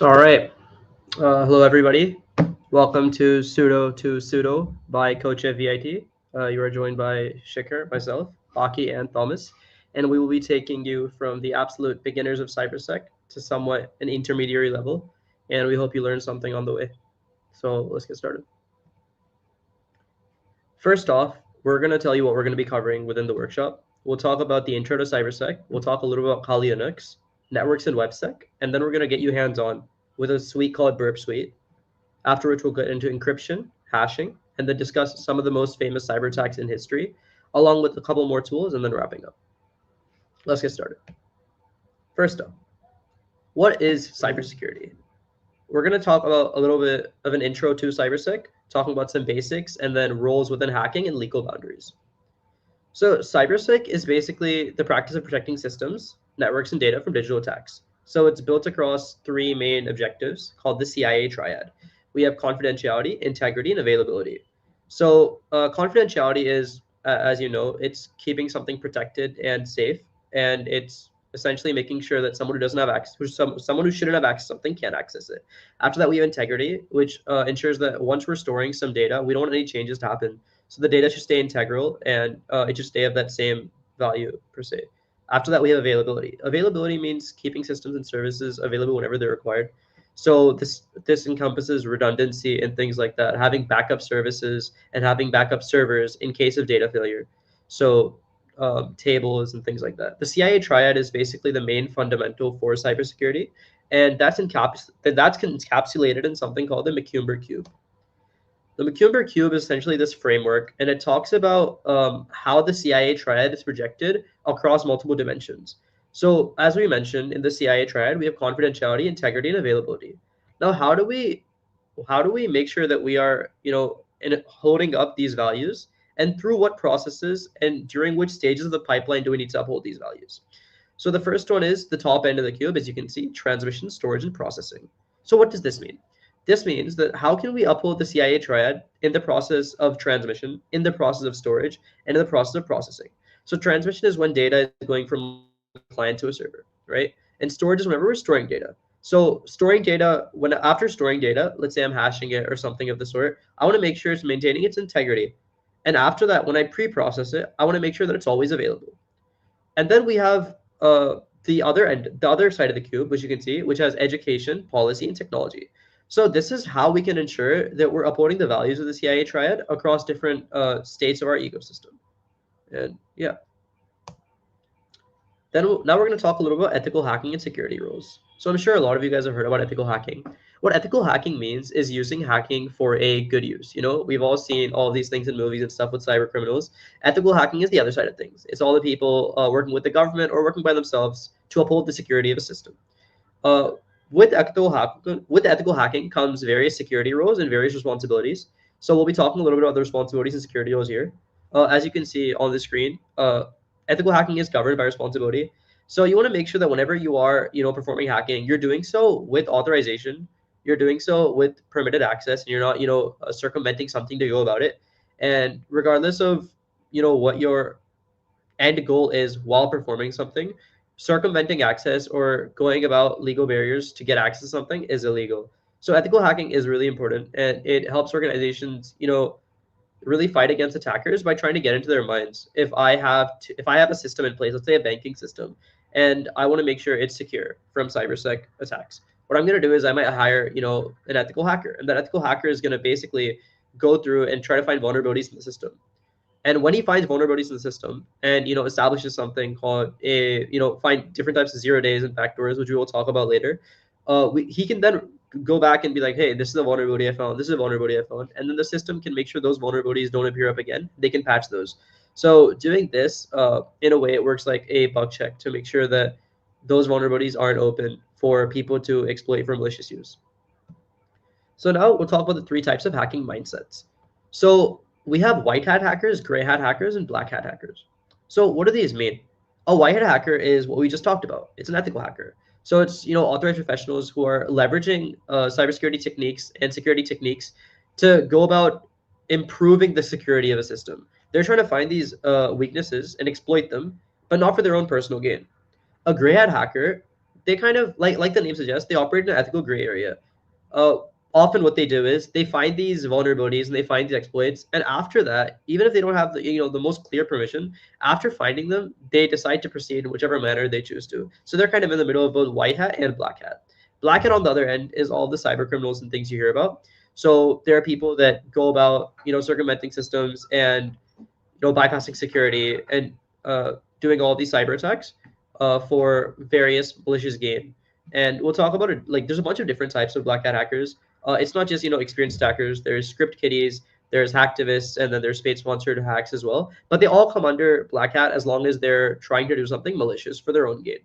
All right. Hello, everybody. Welcome to Pseudo by CodeChef-VIT. You are joined by Shikhar, myself, Aki, and Thomas, and we will be taking you from the absolute beginners of cybersec to somewhat an intermediary level, and we hope you learn something on the way. So let's get started. First off, we're going to tell you what we're going to be covering within the workshop. We'll talk about the intro to cybersec. We'll talk a little about Kali Linux, networks and websec, and then we're going to get you hands-on with a suite called Burp Suite. After which we'll get into encryption, hashing, and then discuss some of the most famous cyber attacks in history, along with a couple more tools, and then wrapping up. Let's get started. First up, what is cybersecurity? We're going to talk about a little bit of an intro to cybersec, talking about some basics, and then roles within hacking and legal boundaries. So cybersec is basically the practice of protecting systems, networks, and data from digital attacks. So it's built across three main objectives called the CIA triad. We have confidentiality, integrity, and availability. So confidentiality is, as you know, it's keeping something protected and safe, and it's essentially making sure that someone who doesn't have access, someone who shouldn't have access to something can't access it. After that, we have integrity, which ensures that once we're storing some data, we don't want any changes to happen. So the data should stay integral, and it should stay of that same value per se. After that, we have availability. Availability means keeping systems and services available whenever they're required. So this encompasses redundancy and things like that, having backup services and having backup servers in case of data failure. So tables and things like that. The CIA triad is basically the main fundamental for cybersecurity, and that's encapsulated in something called the McCumber Cube. The McCumber Cube is essentially this framework, and it talks about how the CIA triad is projected across multiple dimensions. So as we mentioned in the CIA triad, we have confidentiality, integrity, and availability. Now, how do we make sure that we are, holding up these values, and through what processes and during which stages of the pipeline do we need to uphold these values? So the first one is the top end of the cube, as you can see, transmission, storage, and processing. So what does this mean? This means that how can we uphold the CIA triad in the process of transmission, in the process of storage, and in the process of processing? So transmission is when data is going from a client to a server, right? And storage is whenever we're storing data. So storing data, after storing data, let's say I'm hashing it or something of the sort, I want to make sure it's maintaining its integrity. And after that, when I pre-process it, I want to make sure that it's always available. And then we have the other side of the cube, which you can see, which has education, policy, and technology. So this is how we can ensure that we're upholding the values of the CIA triad across different states of our ecosystem. And yeah. Now we're going to talk a little about ethical hacking and security rules. So I'm sure a lot of you guys have heard about ethical hacking. What ethical hacking means is using hacking for a good use. You know, we've all seen all these things in movies and stuff with cyber criminals. Ethical hacking is the other side of things. It's all the people working with the government or working by themselves to uphold the security of a system. Uh, with ethical hacking comes various security roles and various responsibilities. So we'll be talking a little bit about the responsibilities and security roles here. As you can see on the screen, ethical hacking is governed by responsibility. So you want to make sure that whenever you are, performing hacking, you're doing so with authorization, you're doing so with permitted access, and you're not, circumventing something to go about it. And regardless of, what your end goal is while performing something, circumventing access or going about legal barriers to get access to something is illegal. So ethical hacking is really important, and it helps organizations, really fight against attackers by trying to get into their minds. If I have a system in place, let's say a banking system, and I want to make sure it's secure from cybersec attacks, what I'm going to do is I might hire, an ethical hacker, and that ethical hacker is going to basically go through and try to find vulnerabilities in the system. And when he finds vulnerabilities in the system and establishes something called find different types of 0 days and backdoors, which we will talk about later, he can then go back and be like, hey, this is a vulnerability I found, this is a vulnerability I found, and then the system can make sure those vulnerabilities don't appear up again. They can patch those. So doing this, in a way, it works like a bug check to make sure that those vulnerabilities aren't open for people to exploit for malicious use. So now we'll talk about the 3 types of hacking mindsets. So we have white hat hackers, gray hat hackers, and black hat hackers. So what do these mean? A white hat hacker is what we just talked about. It's an ethical hacker. So it's authorized professionals who are leveraging cybersecurity techniques and security techniques to go about improving the security of a system. They're trying to find these weaknesses and exploit them, but not for their own personal gain. A gray hat hacker, they kind of like the name suggests, they operate in an ethical gray area. Often what they do is they find these vulnerabilities and they find these exploits, and after that, even if they don't have the most clear permission, after finding them, they decide to proceed in whichever manner they choose to. So they're kind of in the middle of both white hat and black hat. Black hat on the other end is all the cyber criminals and things you hear about. So there are people that go about circumventing systems and bypassing security and doing all these cyber attacks for various malicious gain. And we'll talk about it. Like, there's a bunch of different types of black hat hackers. It's not just experienced attackers. There's script kiddies, there's hacktivists, and then there's paid-sponsored hacks as well. But they all come under black hat as long as they're trying to do something malicious for their own gain.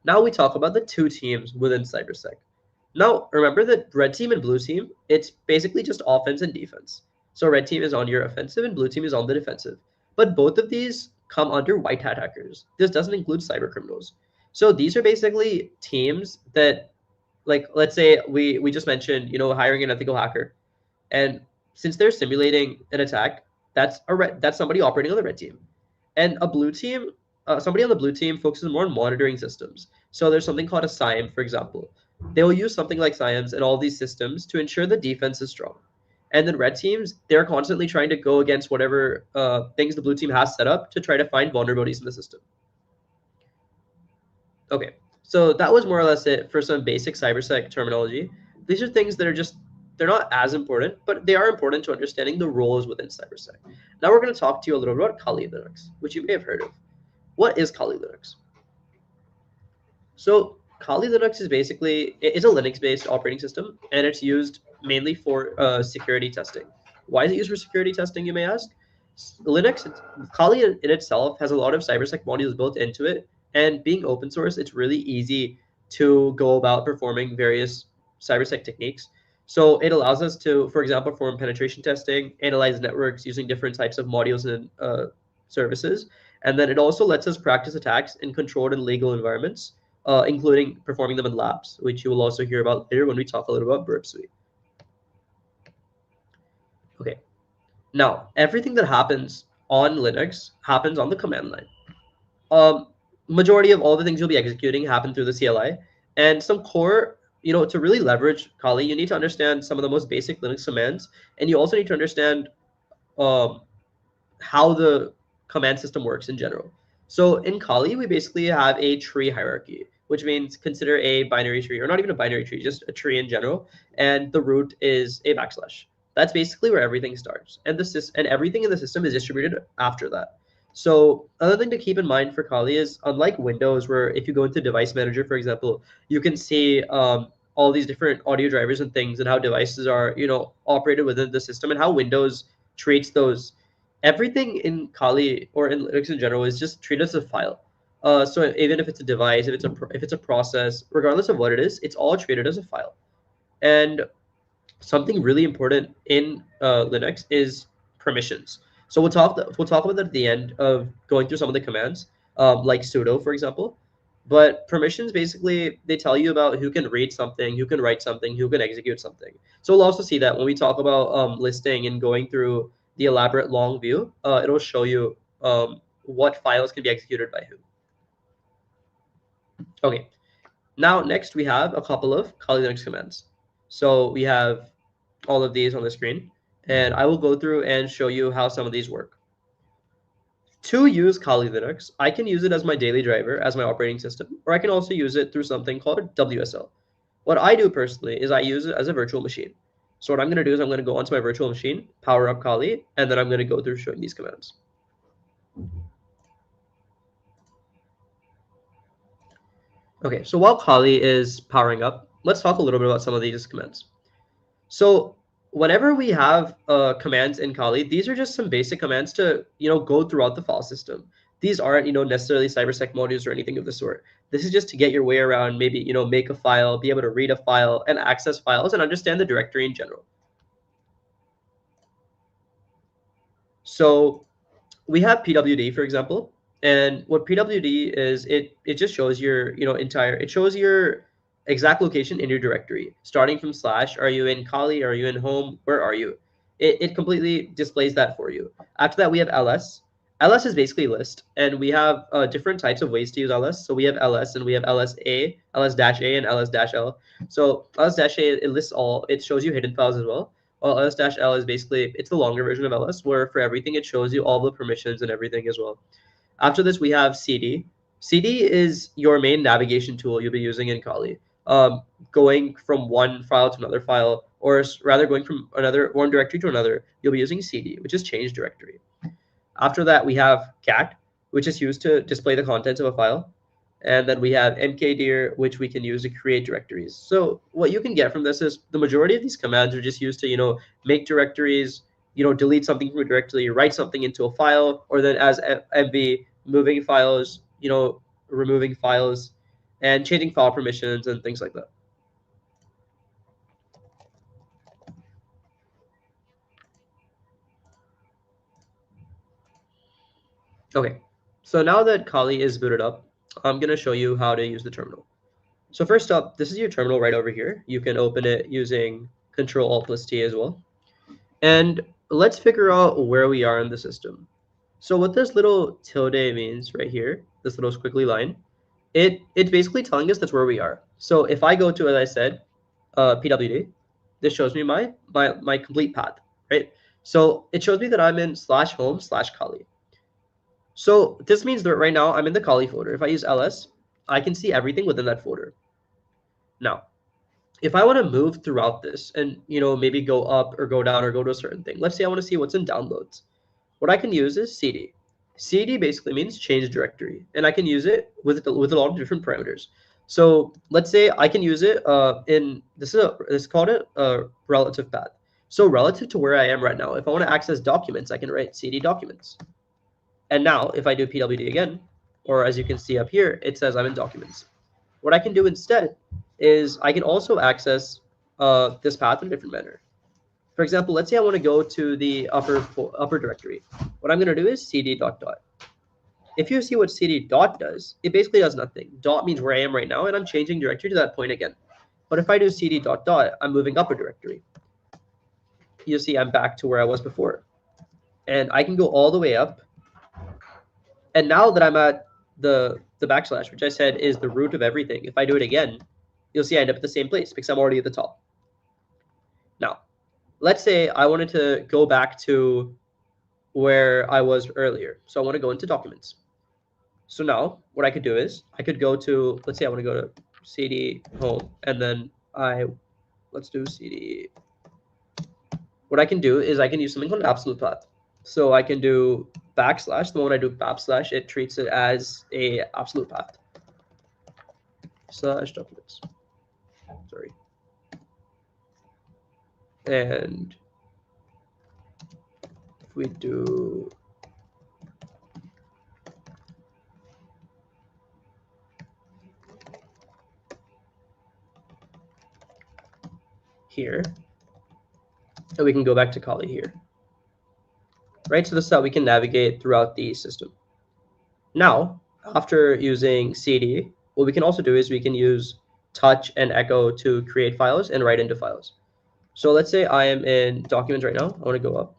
Now we talk about the 2 teams within cybersec. Now remember that red team and blue team, it's basically just offense and defense. So red team is on your offensive and blue team is on the defensive. But both of these come under white hat hackers. This doesn't include cyber criminals. So these are basically teams that, like, let's say we just mentioned, hiring an ethical hacker, and since they're simulating an attack, that's somebody operating on the red team, and a blue team, somebody on the blue team focuses more on monitoring systems. So there's something called a SIEM, for example. They will use something like SIEMs and all these systems to ensure the defense is strong. And then red teams, they're constantly trying to go against whatever things the blue team has set up to try to find vulnerabilities in the system. Okay, so that was more or less it for some basic cybersec terminology. These are things that are they're not as important, but they are important to understanding the roles within cybersec. Now we're going to talk to you a little bit about Kali Linux, which you may have heard of. What is Kali Linux? So Kali Linux is basically, it's a Linux-based operating system, and it's used mainly for security testing. Why is it used for security testing, you may ask? Kali in itself has a lot of cybersec modules built into it, and being open source, it's really easy to go about performing various cybersec techniques. So it allows us to, for example, perform penetration testing, analyze networks using different types of modules and services. And then it also lets us practice attacks in controlled and legal environments, including performing them in labs, which you will also hear about later when we talk a little about Burp Suite. Okay, now everything that happens on Linux happens on the command line. Majority of all the things you'll be executing happen through the CLI, and some core, to really leverage Kali, you need to understand some of the most basic Linux commands, and you also need to understand how the command system works in general. So in Kali, we basically have a tree hierarchy, which means consider a binary tree, or not even a binary tree, just a tree in general, and the root is a backslash. That's basically where everything starts, and and everything in the system is distributed after that. So another thing to keep in mind for Kali is, unlike Windows, where if you go into Device Manager, for example, you can see all these different audio drivers and things, and how devices are, operated within the system, and how Windows treats those. Everything in Kali or in Linux in general is just treated as a file. So even if it's a device, if it's a process, regardless of what it is, it's all treated as a file. And something really important in Linux is permissions. So we'll talk about that at the end of going through some of the commands, like sudo, for example. But permissions, basically, they tell you about who can read something, who can write something, who can execute something. So we'll also see that when we talk about listing and going through the elaborate long view, it'll show you what files can be executed by who. Okay, now next we have a couple of Kali Linux commands. So we have all of these on the screen, and I will go through and show you how some of these work. To use Kali Linux, I can use it as my daily driver, as my operating system, or I can also use it through something called WSL. What I do personally is I use it as a virtual machine. So what I'm going to do is I'm going to go onto my virtual machine, power up Kali, and then I'm going to go through showing these commands. Okay, so while Kali is powering up, let's talk a little bit about some of these commands. So whenever we have commands in Kali, these are just some basic commands to go throughout the file system. These aren't necessarily cybersec modules or anything of the sort. This is just to get your way around, maybe make a file, be able to read a file, and access files, and understand the directory in general. So we have pwd, for example, and what pwd is, it just shows your it shows your exact location in your directory, starting from slash. Are you in Kali? Are you in home? Where are you? It completely displays that for you. After that, we have ls. Ls is basically list, and we have different types of ways to use ls. So we have ls, and we have lsa, ls-a, and ls-l. So ls-a, it lists all. It shows you hidden files as well. Well, ls-l is basically, it's the longer version of ls, where for everything it shows you all the permissions and everything as well. After this, we have cd. cd is your main navigation tool you'll be using in Kali. Going from one file to another file, or rather going from one directory to another, you'll be using cd, which is change directory. After that, we have cat, which is used to display the contents of a file. And then we have mkdir, which we can use to create directories. So what you can get from this is the majority of these commands are just used to, make directories, delete something from a directory, write something into a file, or then as mv, moving files, removing files, and changing file permissions and things like that. Okay, so now that Kali is booted up, I'm going to show you how to use the terminal. So first up, this is your terminal right over here. You can open it using Control-Alt+T as well. And let's figure out where we are in the system. So what this little tilde means right here, this little squiggly line, it's basically telling us that's where we are. So if I go to, as I said, pwd, this shows me my complete path, right? So it shows me that I'm in /home/Kali. So this means that right now I'm in the Kali folder. If I use ls, I can see everything within that folder. Now, if I want to move throughout this and maybe go up or go down or go to a certain thing, let's say I want to see what's in downloads. What I can use is cd. cd basically means change directory, and I can use it with a lot of different parameters. So let's say I can use it this is called a relative path. So relative to where I am right now, if I want to access documents, I can write cd documents. And now if I do pwd again, or as you can see up here, it says I'm in documents. What I can do instead is I can also access this path in a different manner. For example, let's say I want to go to the upper directory. What I'm going to do is cd dot. If you see what cd dot does, it basically does nothing. Dot means where I am right now, and I'm changing directory to that point again. But if I do cd dot, I'm moving up a directory. You see I'm back to where I was before. And I can go all the way up. And now that I'm at the backslash, which I said is the root of everything, if I do it again, you'll see I end up at the same place because I'm already at the top. Now, let's say I wanted to go back to where I was earlier. So I want to go into documents. So now what I could do is I could go to, let's say I want to go to cd home, and then let's do cd. What I can do is I can use something called an absolute path. So I can do backslash. The moment I do backslash, it treats it as a absolute path. Slash documents. Sorry. And if we do here, and we can go back to Kali here. Right, so this is how we can navigate throughout the system. Now, after using CD, what we can also do is we can use touch and echo to create files and write into files. So let's say I am in documents right now. I want to go up.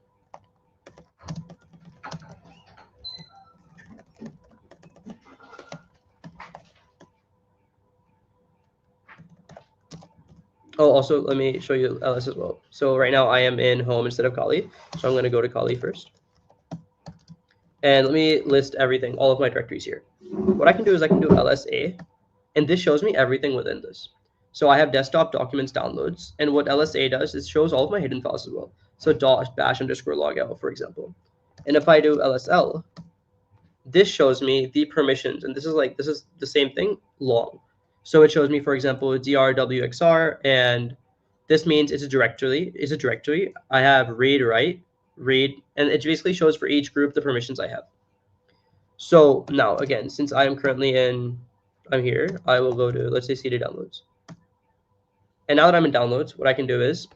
Oh, also, let me show you ls as well. So right now I am in home instead of Kali. So I'm going to go to Kali first. And let me list everything, all of my directories here. What I can do is I can do LSA, and this shows me everything within this. So I have desktop documents downloads, and what LSA does is shows all of my hidden files as well. So --bash_logout, for example. And if I do LSL, this shows me the permissions, and this is the same thing long. So it shows me, for example, drwxr, and this means it's a directory. I have read, write, read, and it basically shows for each group the permissions I have. So now again, since I am currently I'm here, I will go to, let's say, CD downloads. And now that I'm in downloads, what I can do is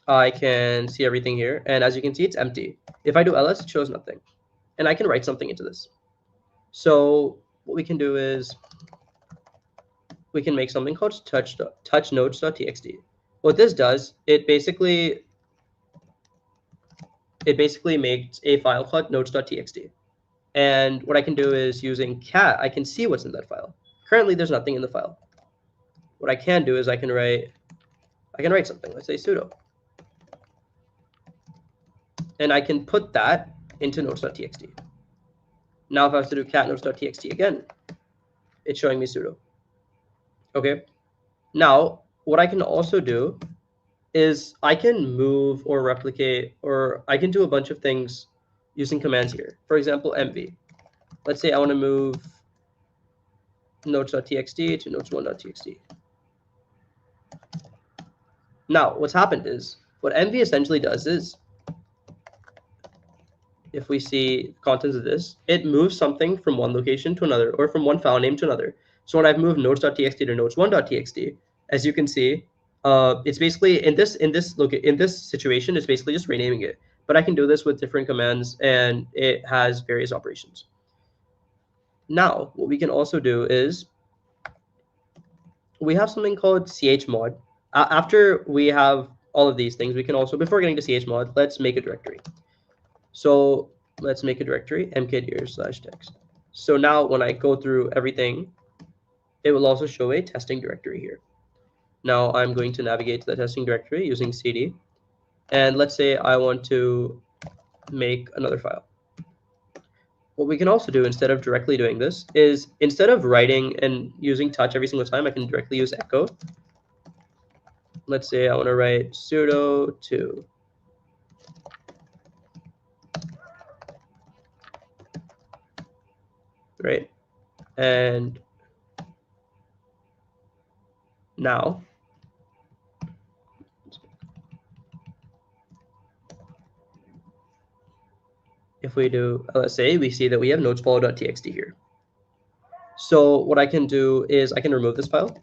I can see everything here, and as you can see, it's empty. If I do ls, it shows nothing, and I can write something into this. So what we can do is we can make something called touch notes.txt. What this does, it basically makes a file called notes.txt. And what I can do is using cat, I can see what's in that file. Currently, there's nothing in the file. What I can do is I can write something. Let's say sudo, and I can put that into notes.txt. Now, if I was to do cat notes.txt again, it's showing me sudo. Okay. Now, what I can also do is I can move or replicate, or I can do a bunch of things using commands here. For example, mv. Let's say I want to move notes.txt to notes1.txt. Now, what's happened is, what mv essentially does is, if we see contents of this, it moves something from one location to another, or from one file name to another. So when I've moved notes.txt to notes1.txt, as you can see, it's basically in this situation, it's basically just renaming it. But I can do this with different commands, and it has various operations. Now, what we can also do is we have something called chmod. After we have all of these things, we can also, before getting to chmod, let's make a directory. So let's make a directory, mkdir/text. So now when I go through everything, it will also show a testing directory here. Now I'm going to navigate to the testing directory using cd. And let's say I want to make another file. What we can also do, instead of directly doing this, is instead of writing and using touch every single time, I can directly use echo. Let's say I want to write sudo to right, and now if we do LSA, we see that we have notesfollow.txt here. So what I can do is I can remove this file.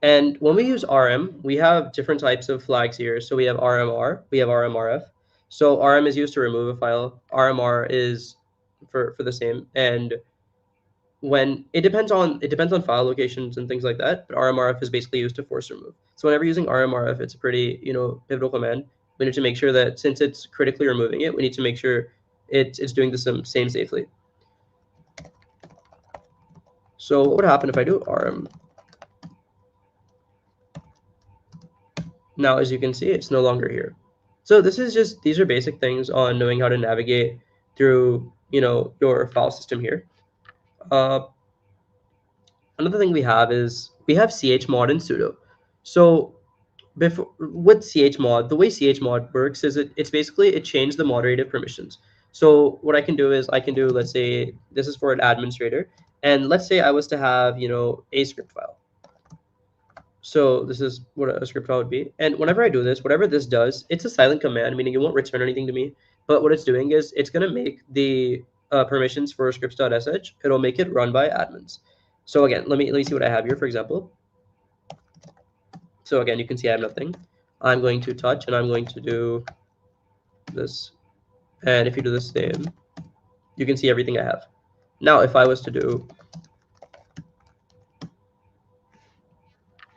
And when we use rm, we have different types of flags here. So we have rmr, we have rmrf. So rm is used to remove a file. RMR is for the same. And when it depends on file locations and things like that, but rmrf is basically used to force remove. So whenever using rmrf, it's a pretty pivotal command. We need to make sure that since it's critically removing it, we need to make sure it's doing the same safely. So what would happen if I do rm? Now, as you can see, it's no longer here. So these are basic things on knowing how to navigate through, your file system here. Another thing we have is we have chmod and sudo. So before with chmod, the way chmod works is it's basically it changed the moderator permissions. So what I can do is I can do, let's say this is for an administrator, and let's say I was to have, a script file. So this is what a script file would be. And whenever I do this, whatever this does, it's a silent command, meaning it won't return anything to me. But what it's doing is it's going to make the permissions for scripts.sh. It'll make it run by admins. So again, let me see what I have here, for example. So again, you can see I have nothing. I'm going to touch and I'm going to do this. And if you do the same, you can see everything I have. Now, if I was to do,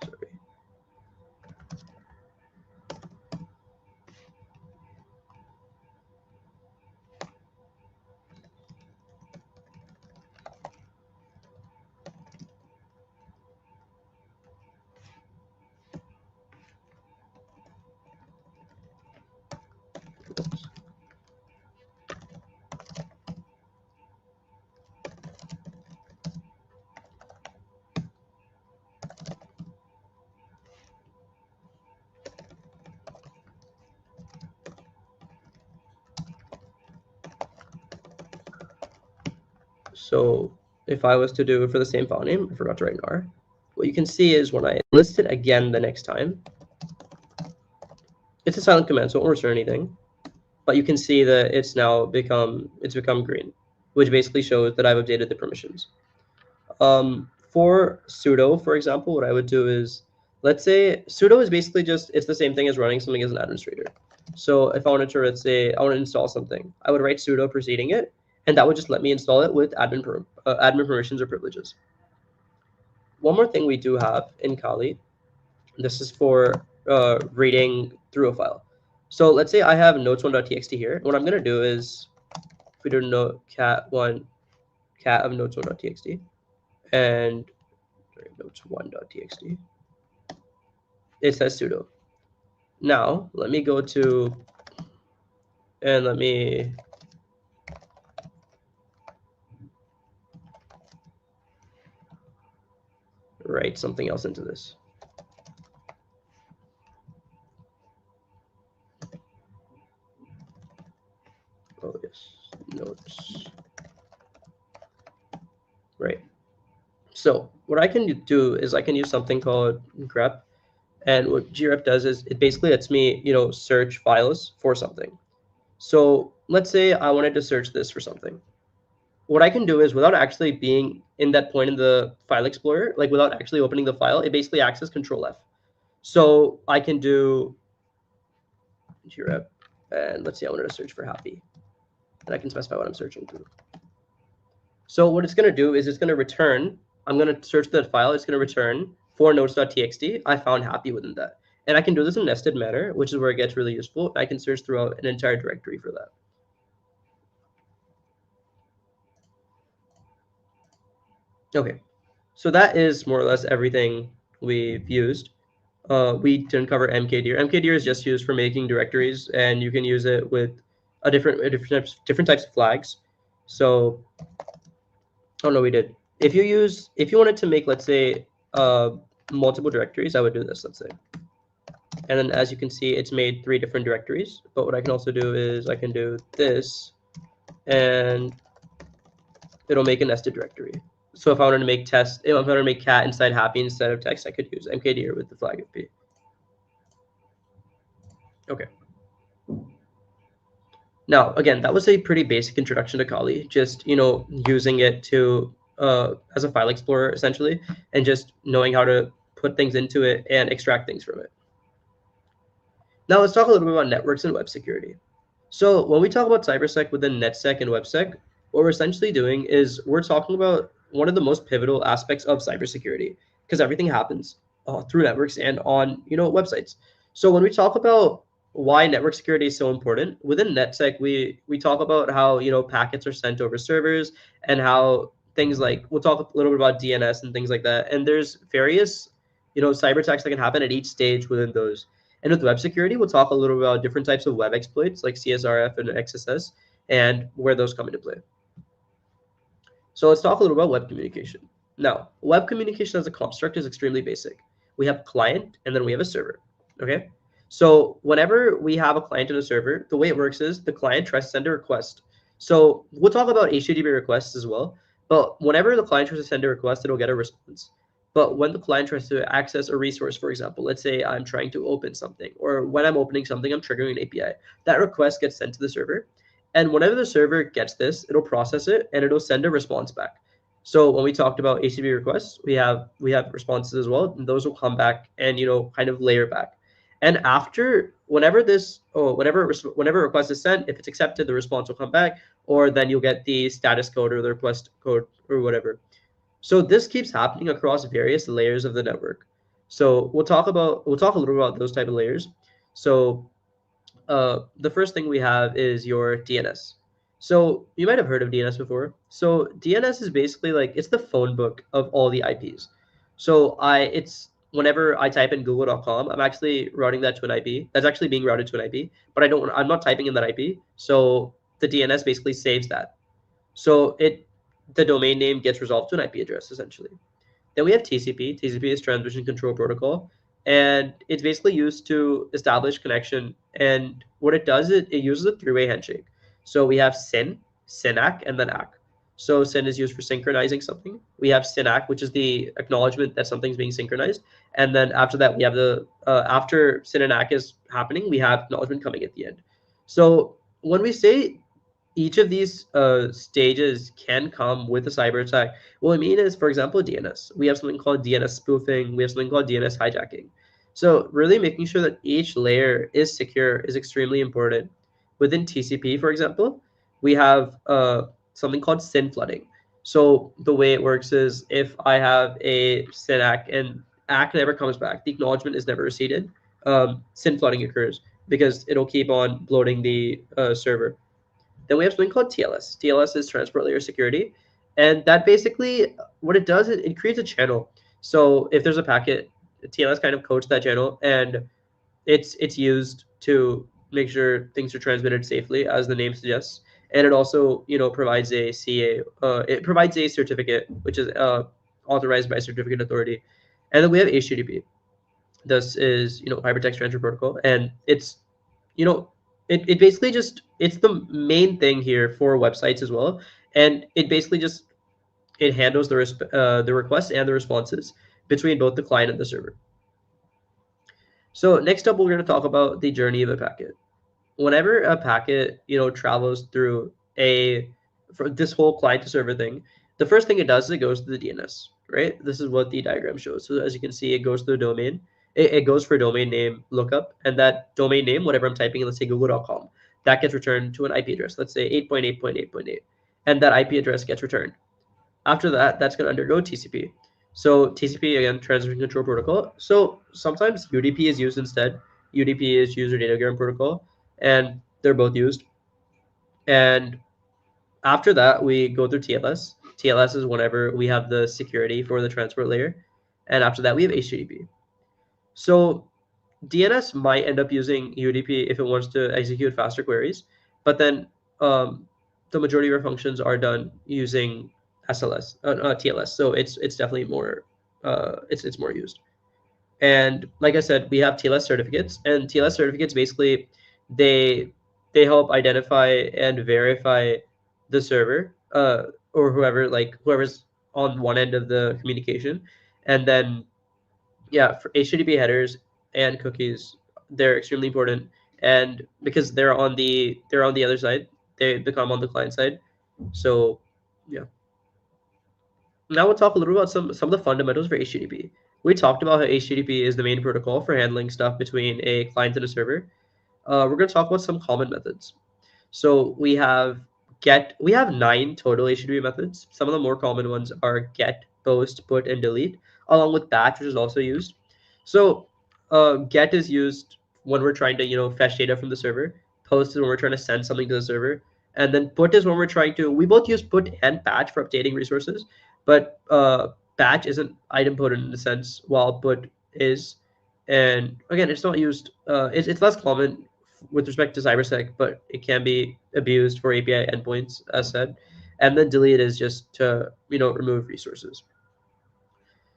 sorry. Oops. So if I was to do for the same file name, I forgot to write nar. What you can see is when I list it again the next time, it's a silent command, so it won't return anything. But you can see that it's become green, which basically shows that I've updated the permissions. For sudo, for example, what I would do is, let's say sudo is basically it's the same thing as running something as an administrator. So if I wanted to, let's say I want to install something, I would write sudo preceding it, and that would just let me install it with admin permissions or privileges. One more thing we do have in Kali, this is for reading through a file. So let's say I have notes1.txt here. What I'm going to do is, if we do note cat of notes1.txt and notes1.txt, it says sudo. Now let me go to, and let me write something else into this. Oh yes, notes. Right. So what I can do is I can use something called grep, and what grep does is it basically lets me, search files for something. So let's say I wanted to search this for something. What I can do is, without actually being in that point in the file explorer, like without actually opening the file, it basically acts as Control F. So I can do grep, and let's say I wanted to search for happy, and I can specify what I'm searching through. So what it's going to do is it's going to return, I'm going to search that file, it's going to return for notes.txt, I found happy within that. And I can do this in a nested manner, which is where it gets really useful. I can search throughout an entire directory for that. Okay, so that is more or less everything we've used. We didn't cover mkdir. Mkdir is just used for making directories, and you can use it with different types of flags. So, oh no, we did. If you wanted to make, let's say, multiple directories, I would do this, let's say. And then as you can see, it's made 3 different directories. But what I can also do is I can do this, and it'll make a nested directory. So if I wanted to make if I wanted to make cat inside happy instead of text, I could use mkdir with the flag of p. Okay. Now, again, that was a pretty basic introduction to Kali, just, using it to as a file explorer, essentially, and just knowing how to put things into it and extract things from it. Now, let's talk a little bit about networks and web security. So when we talk about cybersec within NetSec and WebSec, what we're essentially doing is we're talking about one of the most pivotal aspects of cybersecurity, because everything happens through networks and on, websites. So when we talk about why network security is so important, within NetSec, we talk about how, packets are sent over servers, and how things like, we'll talk a little bit about DNS and things like that. And there's various, cyber attacks that can happen at each stage within those. And with web security, we'll talk a little about different types of web exploits like CSRF and XSS and where those come into play. So let's talk a little about web communication. Now, web communication as a construct is extremely basic. We have client and then we have a server. Okay. So whenever we have a client and a server, the way it works is the client tries to send a request. So we'll talk about HTTP requests as well. But whenever the client tries to send a request, it'll get a response. But when the client tries to access a resource, for example, let's say I'm trying to open something, or when I'm opening something, I'm triggering an API. That request gets sent to the server. And whenever the server gets this, it'll process it and it'll send a response back. So when we talked about HTTP requests, we have responses as well, and those will come back and kind of layer back. And after whenever whenever a request is sent, if it's accepted, the response will come back, or then you'll get the status code or the request code or whatever. So this keeps happening across various layers of the network. So we'll talk a little about those type of layers. So the first thing we have is your DNS. So you might have heard of DNS before. So DNS is basically like it's the phone book of all the IPs. So it's whenever I type in google.com, I'm actually routing that to an IP. That's actually being routed to an IP, but I'm not typing in that IP. So the DNS basically saves that. So the domain name gets resolved to an IP address essentially. Then we have TCP. TCP is Transmission Control Protocol, and it's basically used to establish connection. And what it does is it uses a three-way handshake. So we have SYN, SYNAC, and then ACK. So SYN is used for synchronizing something. We have SYNAC, which is the acknowledgement that something's being synchronized. And then after that, we have after SYN and ACK is happening, we have acknowledgement coming at the end. So when we say each of these stages can come with a cyber attack, what I mean is, for example, DNS. We have something called DNS spoofing. We have something called DNS hijacking. So really making sure that each layer is secure is extremely important. Within TCP, for example, we have something called SYN flooding. So the way it works is if I have a SYN ACK and ACK never comes back, the acknowledgement is never received, SYN flooding occurs because it'll keep on bloating the server. Then we have something called TLS. TLS is transport layer security. And that basically, what it does is it creates a channel. So if there's a packet, TLS kind of codes that channel, and it's used to make sure things are transmitted safely, as the name suggests. And it also, provides a CA. It provides a certificate, which is authorized by a certificate authority. And then we have HTTP. This is, hypertext transfer protocol, and it's, it basically just it's the main thing here for websites as well, and it basically just it handles the requests and the responses between both the client and the server. So next up, we're going to talk about the journey of a packet. Whenever a packet travels through for this whole client to server thing, the first thing it does is it goes to the DNS, right? This is what the diagram shows. So as you can see, it goes to the domain. It goes for domain name lookup, and that domain name, whatever I'm typing in, let's say google.com, that gets returned to an IP address, let's say 8.8.8.8, and that IP address gets returned. After that, that's going to undergo TCP. So TCP, again, Transmission Control Protocol. So sometimes UDP is used instead. UDP is User Datagram Protocol, and they're both used. And after that, we go through TLS. TLS is whenever we have the security for the transport layer. And after that, we have HTTP. So DNS might end up using UDP if it wants to execute faster queries, but then the majority of our functions are done using TLS. So it's definitely more it's more used. And like I said, we have TLS certificates, and TLS certificates basically they help identify and verify the server or whoever's on one end of the communication, and then for HTTP headers and cookies, they're extremely important, and because they're on the other side, they become on the client side. So now we'll talk a little about some of the fundamentals for HTTP. We talked about how HTTP is the main protocol for handling stuff between a client and a server. We're going to talk about some common methods. So we have 9 total HTTP methods. Some of the more common ones are get, post, put, and delete, along with batch, which is also used. So get is used when we're trying to fetch data from the server. Post is when we're trying to send something to the server, and then put is when we're trying to. We both use put and batch for updating resources, but batch isn't idempotent in the sense, while put is. And again, it's not used. It's less common with respect to cybersec, but it can be abused for API endpoints, as said. And then delete is just to remove resources.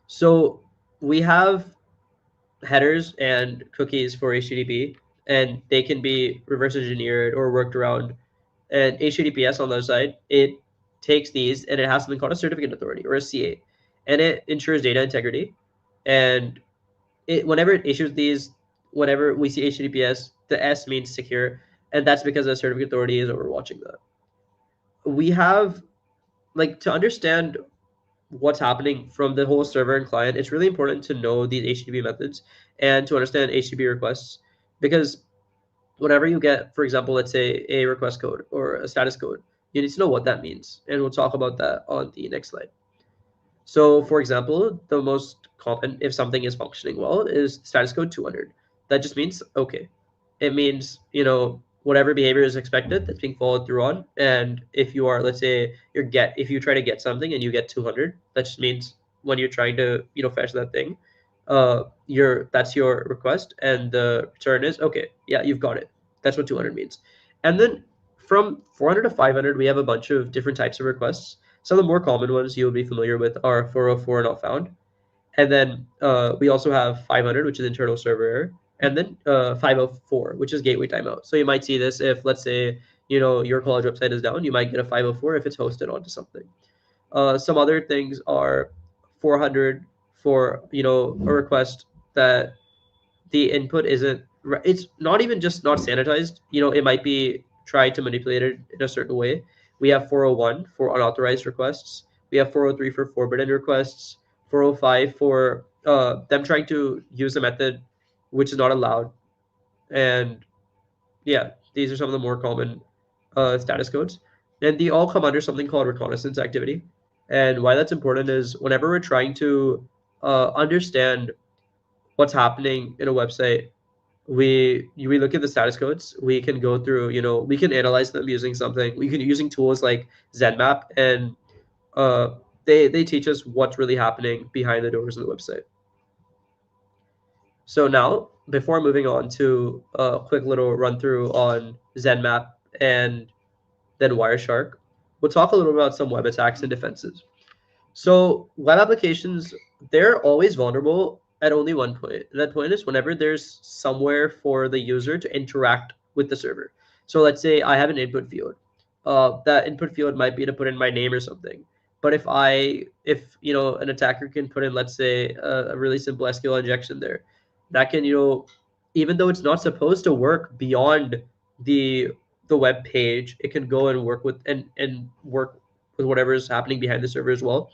So we have headers and cookies for HTTP, and they can be reverse engineered or worked around. And HTTPS on the other side, it takes these and it has something called a certificate authority or a CA, and it ensures data integrity. And whenever it issues these, whenever we see HTTPS, the S means secure, and that's because the certificate authority is overwatching that. We have, like, to understand what's happening from the whole server and client, it's really important to know these HTTP methods and to understand HTTP requests, because whenever you get, for example, let's say a request code or a status code, you need to know what that means, and we'll talk about that on the next slide. So for example, the most common, if something is functioning well, is status code 200. That just means okay. It means, whatever behavior is expected, that's being followed through on. And if you are, let's say, if you try to get something and you get 200, that just means when you're trying to, fetch that thing, that's your request, and the return is okay. Yeah, you've got it. That's what 200 means. And then from 400 to 500, we have a bunch of different types of requests. Some of the more common ones you'll be familiar with are 404 not found. And then we also have 500, which is internal server error. And then 504, which is gateway timeout. So you might see this if, let's say, your college website is down, you might get a 504 if it's hosted onto something. Some other things are 400 for, a request that the input isn't, it's not even just not sanitized, it might be tried to manipulate it in a certain way. We have 401 for unauthorized requests. We have 403 for forbidden requests, 405 for them trying to use a method which is not allowed. And yeah, these are some of the more common status codes. And they all come under something called reconnaissance activity. And why that's important is whenever we're trying to understand what's happening in a website, we look at the status codes. We can go through, we can analyze them using something. We can using tools like Zenmap, and they teach us what's really happening behind the doors of the website. So now, before moving on to a quick little run through on Zenmap and then Wireshark, we'll talk a little about some web attacks and defenses. So web applications, they're always vulnerable at only one point. And that point is whenever there's somewhere for the user to interact with the server. So let's say I have an input field. That input field might be to put in my name or something. But if an attacker can put in, let's say, a really simple SQL injection there, that can, even though it's not supposed to work beyond the web page, it can go and work with and work with whatever is happening behind the server as well.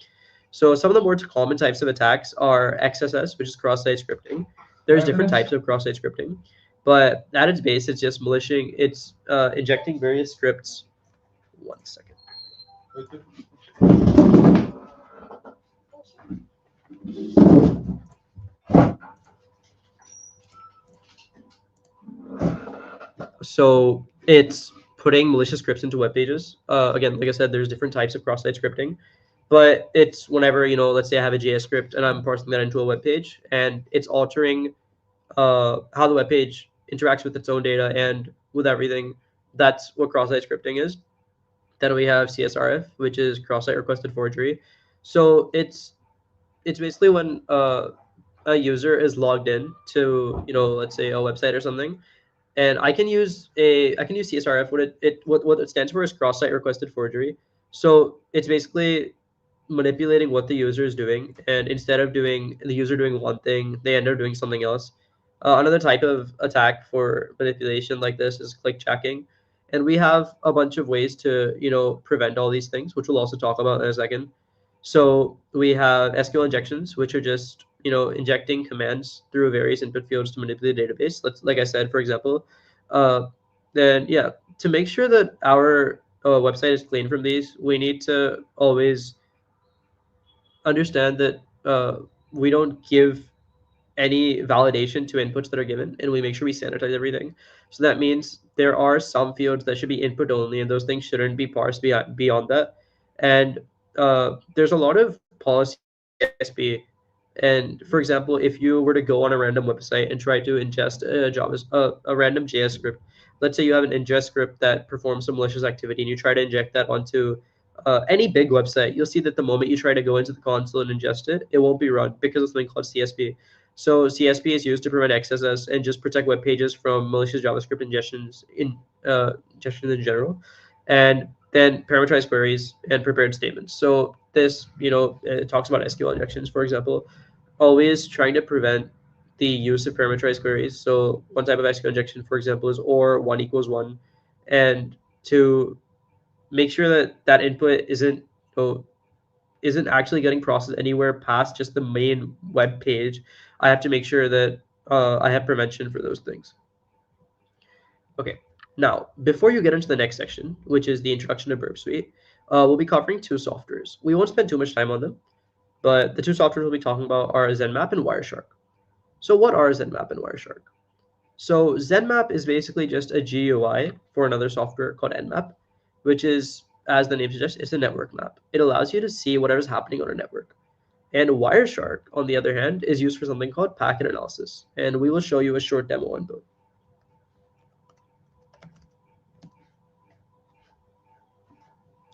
So some of the more common types of attacks are XSS, which is cross-site scripting. There's different types of cross-site scripting, but at its base, it's just maliciating. It's injecting various scripts. 1 second. So it's putting malicious scripts into web pages. Again, like I said, there's different types of cross-site scripting. But it's whenever, let's say I have a JS script and I'm parsing that into a web page, and it's altering how the web page interacts with its own data and with everything. That's what cross-site scripting is. Then we have CSRF, which is cross-site requested forgery. So it's basically when a user is logged in to, let's say a website or something, and I can use CSRF. What it stands for is cross-site requested forgery. So it's basically manipulating what the user is doing, and instead of the user doing one thing, they end up doing something else. Another type of attack for manipulation like this is click checking, and we have a bunch of ways to prevent all these things, which we'll also talk about in a second. So we have SQL injections, which are just injecting commands through various input fields to manipulate the database. Like I said, for example, then yeah, to make sure that our website is clean from these, we need to always understand that we don't give any validation to inputs that are given, and we make sure we sanitize everything. So that means there are some fields that should be input only, and those things shouldn't be parsed beyond that. And there's a lot of policy ISP And for example, if you were to go on a random website and try to ingest a random JS script, let's say you have an ingest script that performs some malicious activity and you try to inject that onto any big website, you'll see that the moment you try to go into the console and ingest it, it won't be run because of something called CSP. So CSP is used to prevent XSS and just protect web pages from malicious JavaScript ingestion in general, and then parameterized queries and prepared statements. So this, it talks about SQL injections, for example, always trying to prevent the use of parameterized queries. So one type of SQL injection, for example, is or 1 = 1, and to make sure that that input isn't actually getting processed anywhere past just the main web page, I have to make sure that I have prevention for those things. Okay, now before you get into the next section, which is the introduction to Burp Suite, we'll be covering two softwares. We won't spend too much time on them, but the two softwares we'll be talking about are ZenMap and Wireshark. So what are ZenMap and Wireshark? So ZenMap is basically just a GUI for another software called Nmap, which is, as the name suggests, it's a network map. It allows you to see whatever's happening on a network. And Wireshark, on the other hand, is used for something called packet analysis. And we will show you a short demo on both.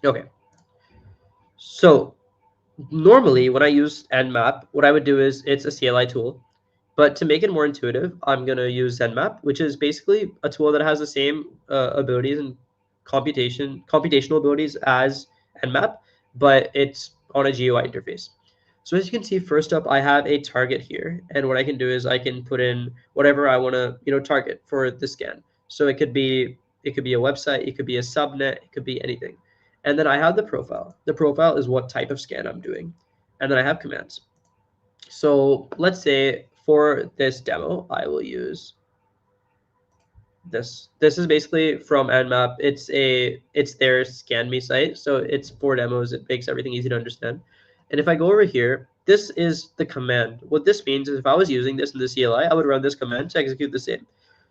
Okay. So normally when I use Nmap, what I would do is it's a CLI tool. But to make it more intuitive, I'm going to use ZenMap, which is basically a tool that has the same abilities and computational abilities as Nmap, but it's on a GUI interface. So as you can see, first up, I have a target here. And what I can do is I can put in whatever I want to, target for the scan. So it could be a website, it could be a subnet, it could be anything. And then I have the profile. The profile is what type of scan I'm doing. And then I have commands. So let's say for this demo, I will use this. This is basically from Nmap. It's their scan me site. So it's for demos. It makes everything easy to understand. And if I go over here, this is the command. What this means is if I was using this in the CLI, I would run this command to execute the same.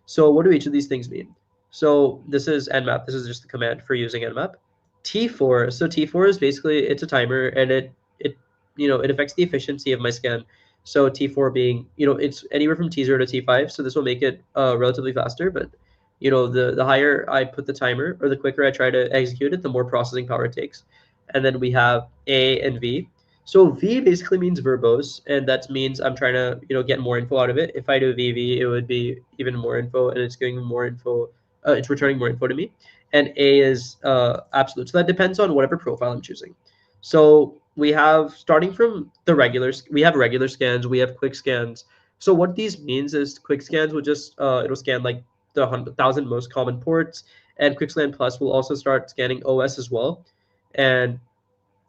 So what do each of these things mean? So this is Nmap. This is just the command for using Nmap. T4. So T4 is basically, it's a timer, and it affects the efficiency of my scan. So T4 being, it's anywhere from T0 to T5. So this will make it relatively faster. But, the higher I put the timer or the quicker I try to execute it, the more processing power it takes. And then we have A and V. So V basically means verbose, and that means I'm trying to, get more info out of it. If I do VV, it would be even more info, and it's giving more info. It's returning more info to me. And A is absolute. So that depends on whatever profile I'm choosing. So we have, starting from the we have regular scans, we have quick scans. So what these means is quick scans will just, it'll scan like the 100,000 most common ports, and Quick Scan Plus will also start scanning OS as well. And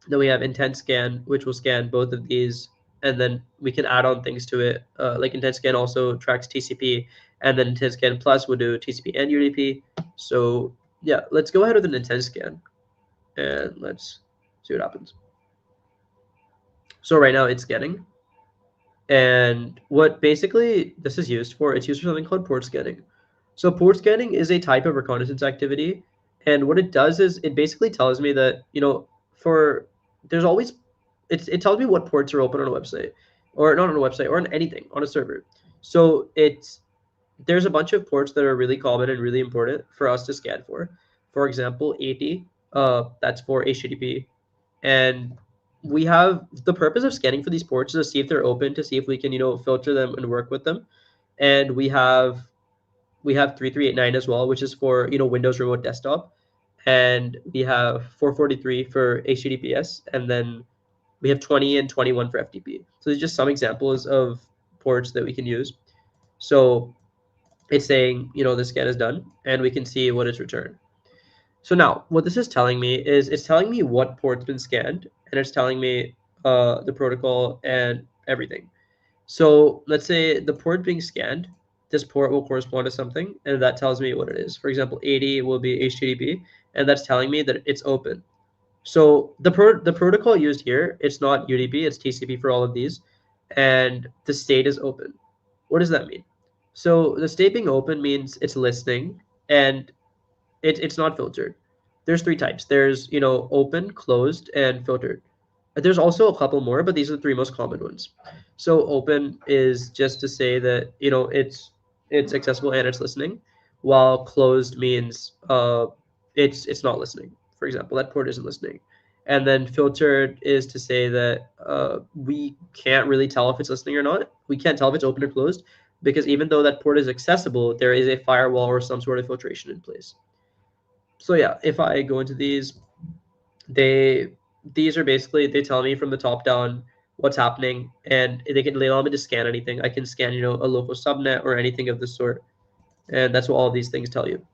then we have Intense Scan, which will scan both of these, and then we can add on things to it. Like Intense Scan also tracks TCP, and then Intense Scan Plus will do TCP and UDP. So yeah, let's go ahead with an Intense Scan, and let's see what happens. So right now it's scanning. And what basically this is used for, it's used for something called port scanning. So port scanning is a type of reconnaissance activity. And what it does is it basically tells me that, there's always, it tells me what ports are open on a website, or not on a website, or on anything, on a server. So there's a bunch of ports that are really common and really important for us to scan for. For example, 80, that's for HTTP. And we have, the purpose of scanning for these ports is to see if they're open, to see if we can, filter them and work with them. And we have 3389 as well, which is for, Windows Remote Desktop. And we have 443 for HTTPS, and then we have 20 and 21 for FTP. So there's just some examples of ports that we can use. So it's saying, the scan is done, and we can see what is returned. So now what this is telling me is it's telling me what port's been scanned, and it's telling me the protocol and everything. So let's say the port being scanned, this port will correspond to something, and that tells me what it is. For example, 80 will be HTTP, and that's telling me that it's open. So the protocol used here, it's not UDP, it's TCP for all of these, and the state is open. What does that mean? So the state being open means it's listening, and it's not filtered. There's three types. There's, open, closed, and filtered. There's also a couple more, but these are the three most common ones. So open is just to say that it's accessible and it's listening, while closed means it's not listening. For example, that port isn't listening. And then filtered is to say that we can't really tell if it's listening or not. We can't tell if it's open or closed because even though that port is accessible, there is a firewall or some sort of filtration in place. So yeah, if I go into they these are basically, they tell me from the top down what's happening, and they allow me to scan anything. I can scan a local subnet or anything of this sort, and that's what all of these things tell you.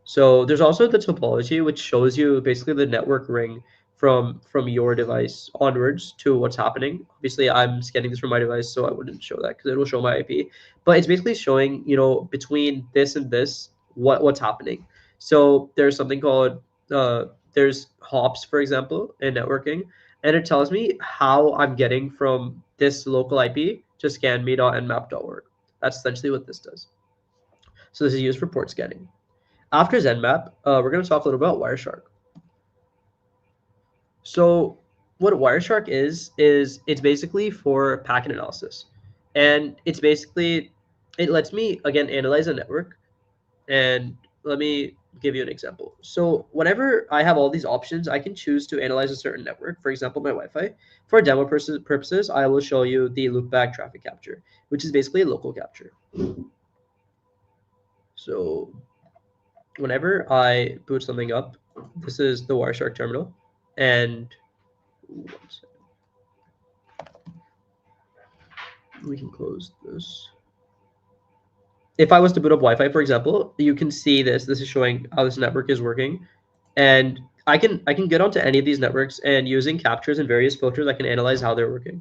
So there's also the topology, which shows you basically the network ring from your device onwards to what's happening. Obviously, I'm scanning this from my device, so I wouldn't show that because it will show my IP. But it's basically showing, between this and this, what's happening. So there's something called there's hops, for example, in networking, and it tells me how I'm getting from this local IP to scanme.nmap.org. That's essentially what this does. So this is used for port scanning. After ZenMap, we're going to talk a little about Wireshark. So what Wireshark is it's basically for packet analysis. And it lets me, again, analyze a network. And let me give you an example. So whenever I have all these options, I can choose to analyze a certain network, for example, my Wi-Fi. For demo purposes, I will show you the loopback traffic capture, which is basically local capture. So whenever I boot something up, this is the Wireshark terminal, and we can close this. If I was to boot up Wi-Fi, for example, you can see this. This is showing how this network is working, and I can get onto any of these networks, and using captures and various filters, I can analyze how they're working.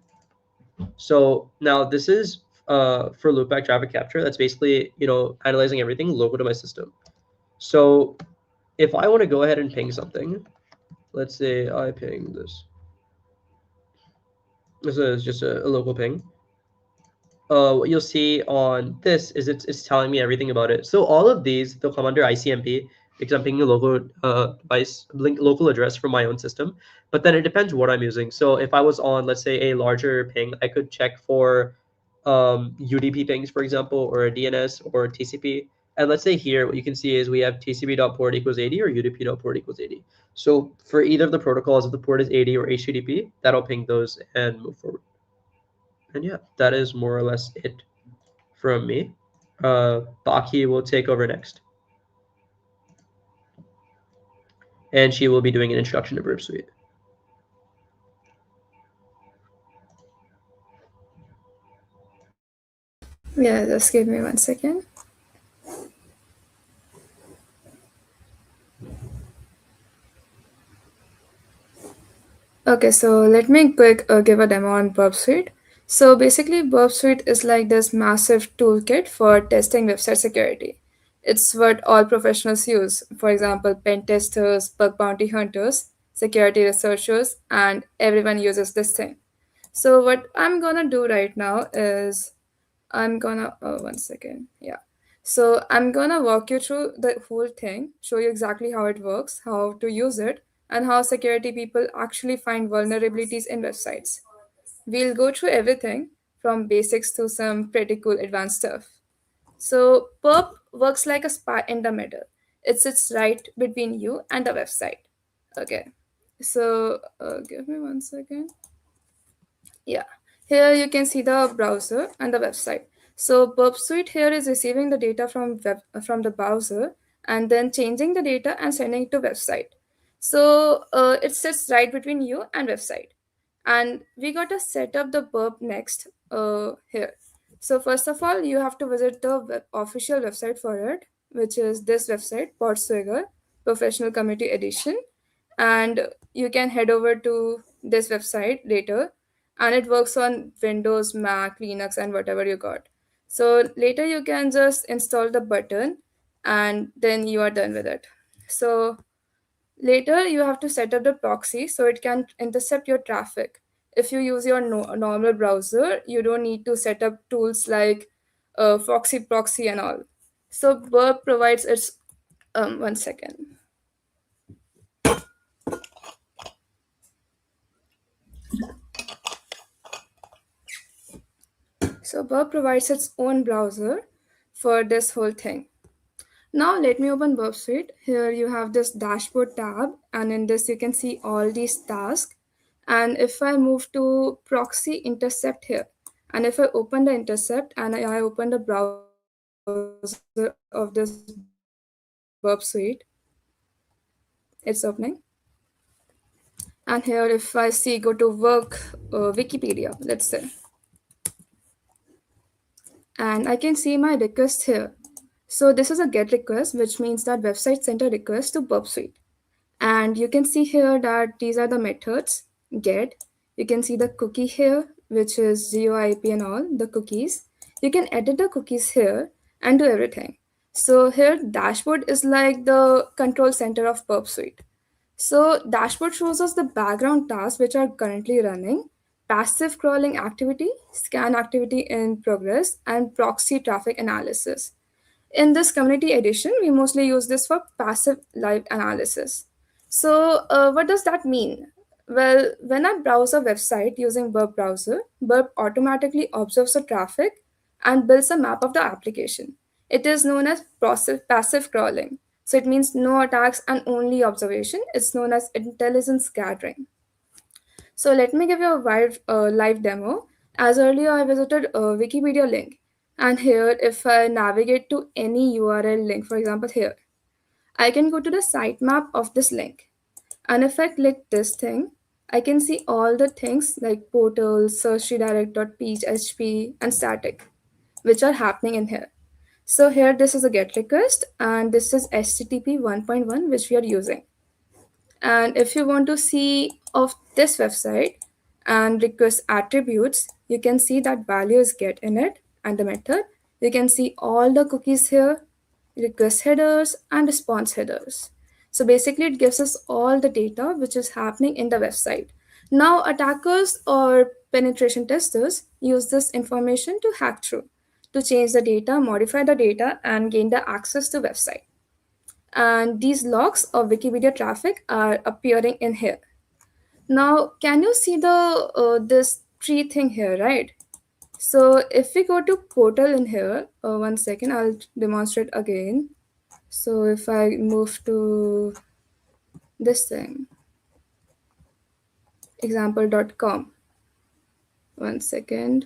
So now this is for loopback traffic capture. That's basically analyzing everything local to my system. So if I want to go ahead and ping something, let's say I ping this. This is just a local ping. What you'll see on this is it's telling me everything about it. So all of these, they'll come under ICMP because I'm pinging a local local address from my own system. But then it depends what I'm using. So if I was on, let's say, a larger ping, I could check for UDP pings, for example, or a DNS or TCP. And let's say here, what you can see is we have TCP.port equals 80 or UDP.port equals 80. So for either of the protocols, if the port is 80 or HTTP, that'll ping those and move forward. And yeah, that is more or less it from me. Baki will take over next. And she will be doing an introduction to Burp Suite. Yeah, just give me 1 second. Okay, so let me give a demo on Burp Suite. So basically, Burp Suite is like this massive toolkit for testing website security. It's what all professionals use. For example, pen testers, bug bounty hunters, security researchers, and everyone uses this thing. So what I'm gonna do right now is I'm gonna 1 second. Yeah. So I'm gonna walk you through the whole thing, show you exactly how it works, how to use it, and how security people actually find vulnerabilities in websites. We'll go through everything from basics to some pretty cool advanced stuff. So perp works like a spy in the middle. It sits right between you and the website. Okay. So give me 1 second. Yeah, here you can see the browser and the website. So Burp Suite here is receiving the data from the browser and then changing the data and sending it to website. So it sits right between you and website. And we got to set up the Burp next here. So first of all, you have to visit the official website for it, which is this website, Podswagger Professional Community Edition, and you can head over to this website later, and it works on Windows, Mac, Linux, and whatever you got. So later you can just install the button and then you are done with it. So later you have to set up the proxy so it can intercept your traffic. If you use your normal browser, you don't need to set up tools like Foxy proxy and all. So Burp provides its 1 second. So Burp provides its own browser for this whole thing. Now let me open Burp Suite. Here you have this dashboard tab, and in this you can see all these tasks. And if I move to proxy intercept here, and if I open the intercept and I open the browser of this Burp Suite, it's opening. And here if I see go to work Wikipedia, let's say, and I can see my request here. So this is a GET request, which means that website sent a request to Burp Suite. And you can see here that these are the methods get. You can see the cookie here, which is GeoIP and all the cookies. You can edit the cookies here and do everything. So here dashboard is like the control center of Burp Suite. So dashboard shows us the background tasks which are currently running, passive crawling activity, scan activity in progress, and proxy traffic analysis. In this community edition, we mostly use this for passive live analysis. So what does that mean? Well, when I browse a website using Burp browser, Burp automatically observes the traffic and builds a map of the application. It is known as passive crawling. So it means no attacks and only observation. It's known as intelligence gathering. So let me give you a live demo. As earlier, I visited a Wikipedia link. And here, if I navigate to any URL link, for example, here, I can go to the sitemap of this link. And if I click this thing, I can see all the things like portal, search redirect.php, and static, which are happening in here. So here, this is a GET request, and this is HTTP 1.1, which we are using. And if you want to see of this website and request attributes, you can see that value is get in it and the method. You can see all the cookies here, request headers and response headers. So basically it gives us all the data which is happening in the website. Now attackers or penetration testers use this information to hack through, to change the data, modify the data and gain the access to website. And these logs of Wikipedia traffic are appearing in here. Now, can you see the this tree thing here, right? So if we go to portal in here, one second, I'll demonstrate again. So if I move to this thing, example.com, one second.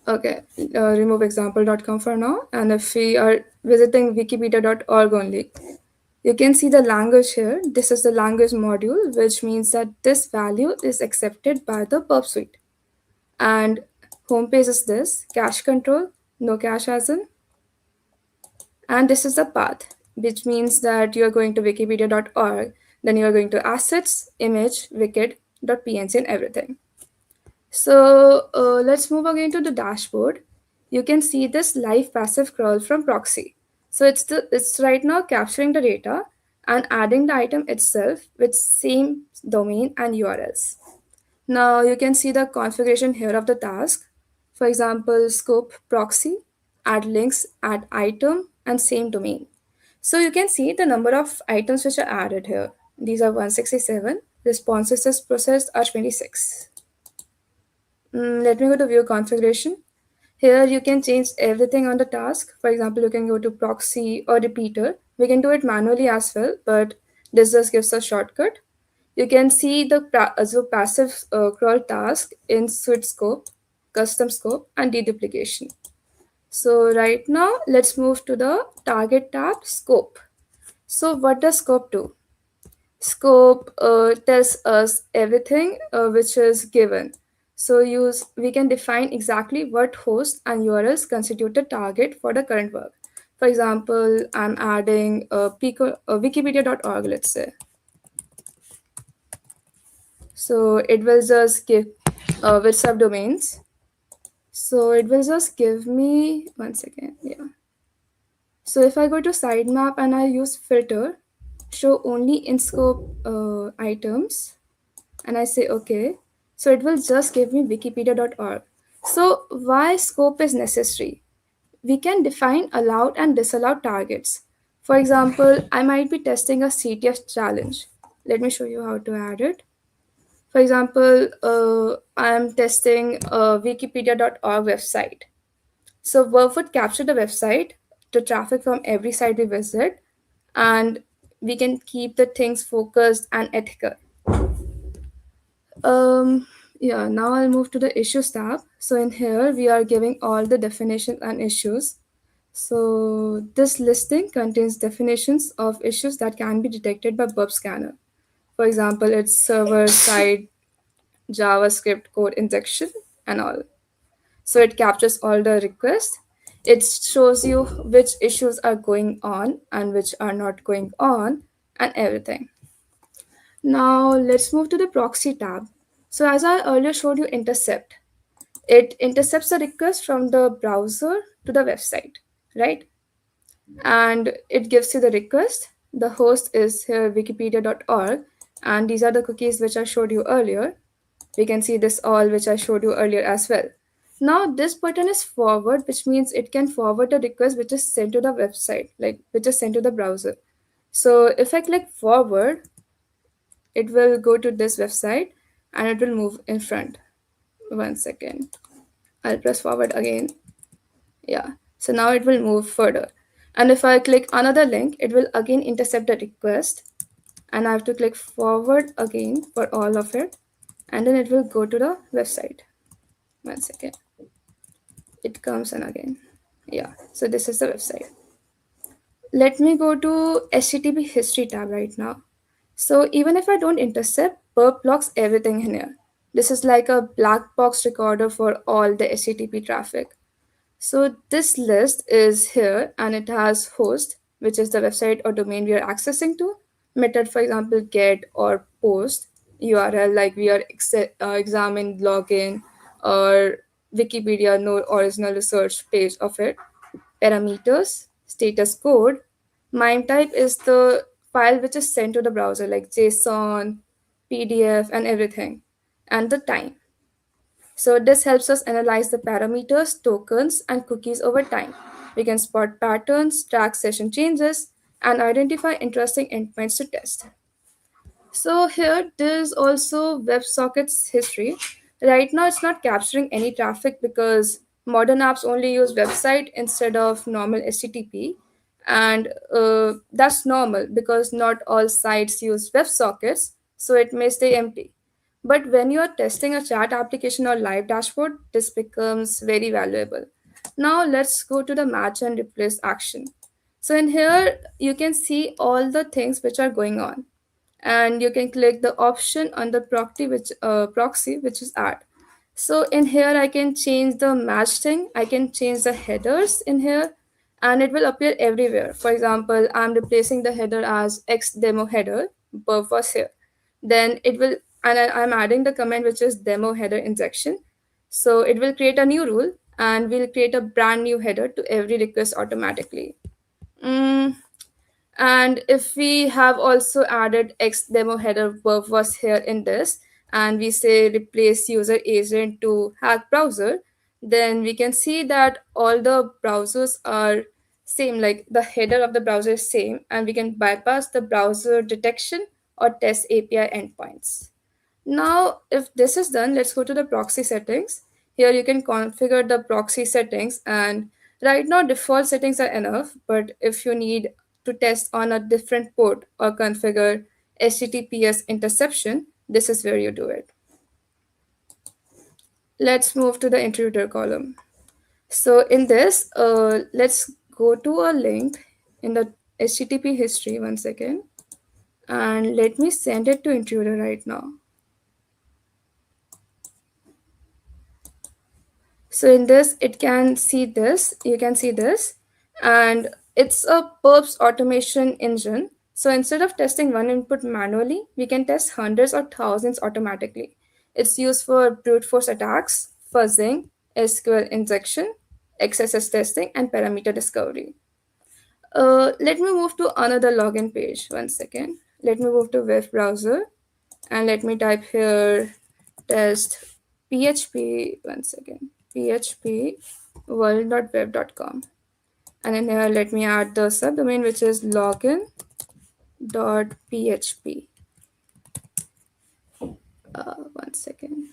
Okay, remove example.com for now. And if we are visiting wikipedia.org only, you can see the language here. This is the language module, which means that this value is accepted by the Burp Suite. And homepage is this, cache control, no cache as in. And this is the path, which means that you are going to wikipedia.org, then you are going to assets, image, wikid.png and everything. So let's move again to the dashboard. You can see this live passive crawl from proxy. So it's right now capturing the data and adding the item itself with same domain and URLs. Now you can see the configuration here of the task. For example, scope proxy, add links, add item, and same domain. So you can see the number of items which are added here. These are 167. Responses is processed are 26. Let me go to view configuration. Here you can change everything on the task. For example, you can go to proxy or repeater. We can do it manually as well, but this just gives a shortcut. You can see the passive crawl task in suite scope, custom scope, and deduplication. So right now, let's move to the target tab, scope. So what does scope do? Scope tells us everything which is given. So we can define exactly what hosts and URLs constitute the target for the current work. For example, I'm adding wikipedia.org, let's say. So it will just give with subdomains. So it will just give me, one second, yeah. So if I go to sitemap and I use filter, show only in scope items, and I say okay, so it will just give me wikipedia.org. So why scope is necessary? We can define allowed and disallowed targets. For example, I might be testing a CTF challenge. Let me show you how to add it. For example, I am testing a wikipedia.org website. So Verb would capture the website, the traffic from every site we visit, and we can keep the things focused and ethical. Um, yeah, now I'll move to the issues tab. So in here, we are giving all the definitions and issues. So this listing contains definitions of issues that can be detected by Burp Scanner. For example, it's server side JavaScript code injection and all. So it captures all the requests. It shows you which issues are going on and which are not going on and everything. Now let's move to the proxy tab. So as I earlier showed you intercept, it intercepts the request from the browser to the website, right? And it gives you the request. The host is here wikipedia.org, and these are the cookies which I showed you earlier. We can see this all which I showed you earlier as well. Now this button is forward, which means it can forward the request which is sent to the website, like which is sent to the browser. So if I click forward, it will go to this website and it will move in front. One second. I'll press forward again. Yeah. So now it will move further. And if I click another link, it will again intercept the request. And I have to click forward again for all of it. And then it will go to the website. One second. It comes in again. Yeah. So this is the website. Let me go to HTTP history tab right now. So even if I don't intercept, Burp blocks everything in here. This is like a black box recorder for all the HTTP traffic. So this list is here and it has host, which is the website or domain we are accessing to, method, for example, get or post, URL like we are examine login or Wikipedia, no original research page of it, parameters, status code. MIME type is the file which is sent to the browser like JSON, PDF, and everything, and the time. So this helps us analyze the parameters, tokens, and cookies over time. We can spot patterns, track session changes, and identify interesting endpoints to test. So here there's also WebSockets history. Right now it's not capturing any traffic because modern apps only use website instead of normal HTTP. And that's normal because not all sites use WebSockets, so it may stay empty. But when you are testing a chat application or live dashboard, this becomes very valuable. Now let's go to the match and replace action. So in here, you can see all the things which are going on, and you can click the option on the proxy which is add. So in here I can change the match thing, I can change the headers in here, and it will appear everywhere. For example, I'm replacing the header as x demo header, Burp was here, then it will, and I'm adding the comment which is demo header injection. So it will create a new rule and will create a brand new header to every request automatically. Mm, and if we have also added X demo header verb was here in this, and we say replace user agent to hack browser, then we can see that all the browsers are same, like the header of the browser is same, and we can bypass the browser detection or test API endpoints. Now, if this is done, let's go to the proxy settings. Here you can configure the proxy settings, and right now default settings are enough, but if you need to test on a different port or configure HTTPS interception, this is where you do it. Let's move to the intruder column. So in this, let's go to a link in the HTTP history, one second, and let me send it to intruder right now. So in this, it can see this, you can see this, and it's a perps automation engine. So instead of testing one input manually, we can test hundreds or thousands automatically. It's used for brute force attacks, fuzzing, SQL injection, XSS testing, and parameter discovery. Let me move to another login page. One second. Let me move to web browser and let me type here test php. One second. php world.web.com, and in here let me add the subdomain which is login.php. One second.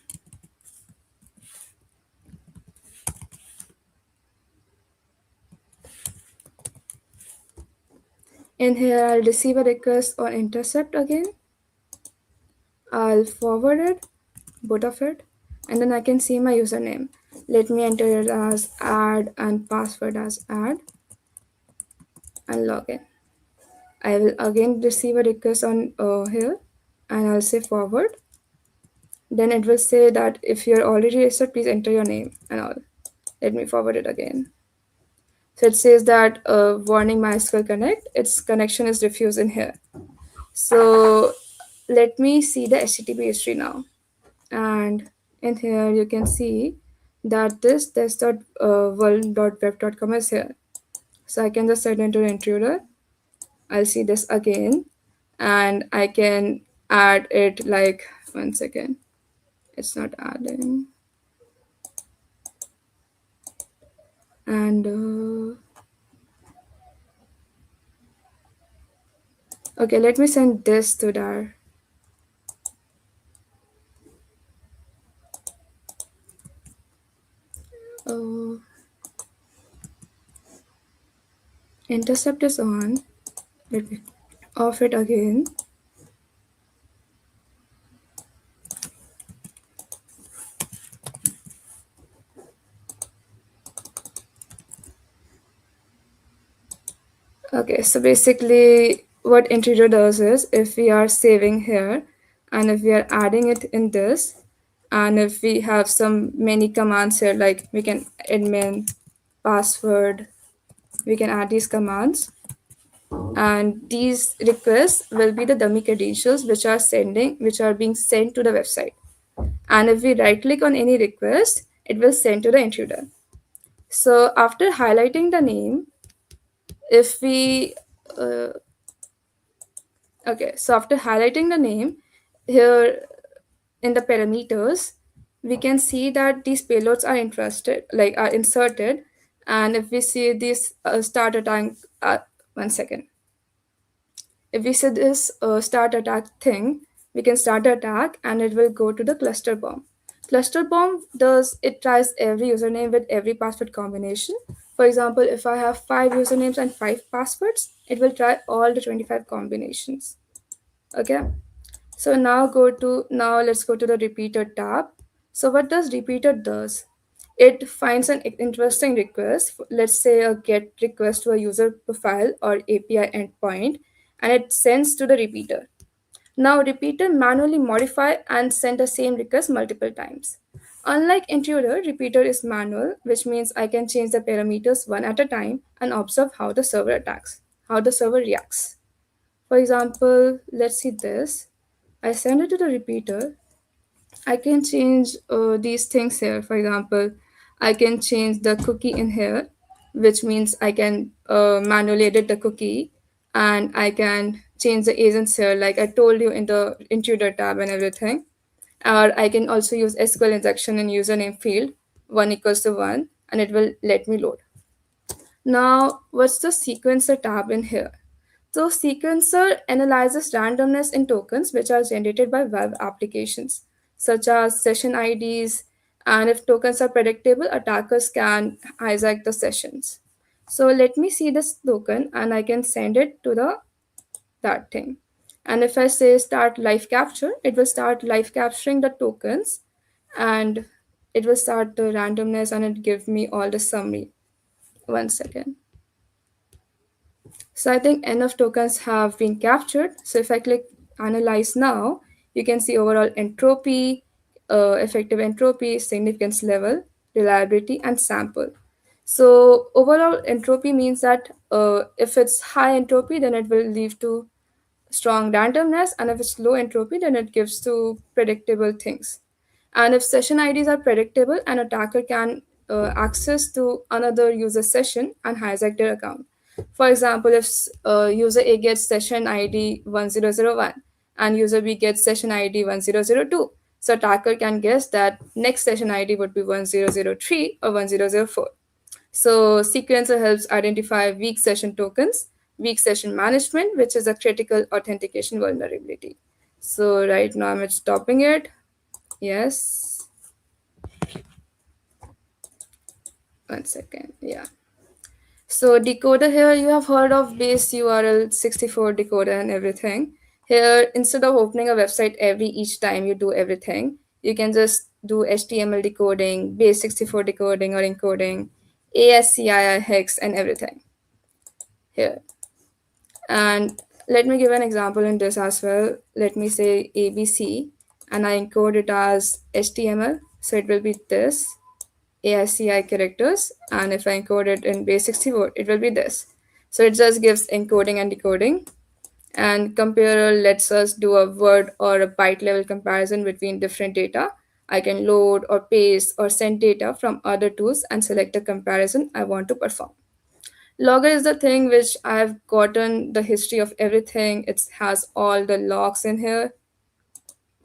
In here, I'll receive a request on intercept again. I'll forward it, both of it, and then I can see my username. Let me enter it as add and password as add and log in. I will again receive a request on here and I'll say forward. Then it will say that if you're already registered, please enter your name and all. Let me forward it again. So it says that warning MySQL Connect, its connection is refused in here. So let me see the HTTP history now. And in here you can see that this test.world.web.com is here. So I can just set into the intruder. I'll see this again and I can add it like, one second, it's not adding. And okay, let me send this to there. Uh, intercept is on. Let me off it again. Okay, so basically what integer does is if we are saving here and if we are adding it in this and if we have some many commands here like we can admin password, we can add these commands and these requests will be the dummy credentials which are being sent to the website. And if we right click on any request, it will send to the intruder. So after highlighting the name, if we okay, so after highlighting the name here in the parameters, we can see that these payloads are are inserted. And if we see this start attack, one second. If we see this start attack thing, we can start the attack and it will go to the cluster bomb. Cluster bomb does it tries every username with every password combination. For example, if I have 5 usernames and 5 passwords, it will try all the 25 combinations. Okay. So now let's go to the repeater tab. So what does repeater does? It finds an interesting request, let's say a get request to a user profile or API endpoint, and it sends to the repeater. Now repeater manually modify and send the same request multiple times. Unlike intruder, repeater is manual, which means I can change the parameters one at a time and observe how the server reacts. For example, let's see this. I send it to the repeater. I can change these things here. For example, I can change the cookie in here, which means I can manually edit the cookie and I can change the agents here, like I told you in the intruder tab and everything. Or I can also use SQL injection in username field, 1 equals to 1, and it will let me load. Now, what's the sequencer tab in here? So sequencer analyzes randomness in tokens which are generated by web applications, such as session IDs, and if tokens are predictable, attackers can hijack the sessions. So let me see this token and I can send it to the that thing. And if I say start live capture, it will start live capturing the tokens and it will start the randomness and it give me all the summary. One second. So I think enough tokens have been captured. So if I click analyze now, you can see overall entropy, effective entropy, significance level, reliability, and sample. So overall entropy means that if it's high entropy, then it will lead to strong randomness, and if it's low entropy, then it gives to predictable things. And if session IDs are predictable, an attacker can access to another user session and hijack their account. For example, if user A gets session ID 1001 and user B gets session ID 1002, so attacker can guess that next session ID would be 1003 or 1004. So sequencer helps identify weak session tokens, weak session management, which is a critical authentication vulnerability. So right now I'm stopping it. Yes. One second. Yeah. So decoder here, you have heard of base URL 64 decoder and everything. Here, instead of opening a website every each time you do everything, you can just do HTML decoding, base 64 decoding or encoding, ASCII hex and everything here. And let me give an example in this as well. Let me say ABC and I encode it as HTML. So it will be this ASCII characters, and if I encode it in base 64, it will be this. So it just gives encoding and decoding. And comparer lets us do a word or a byte level comparison between different data. I can load or paste or send data from other tools and select the comparison I want to perform. Logger is the thing which I've gotten the history of everything. It has all the logs in here.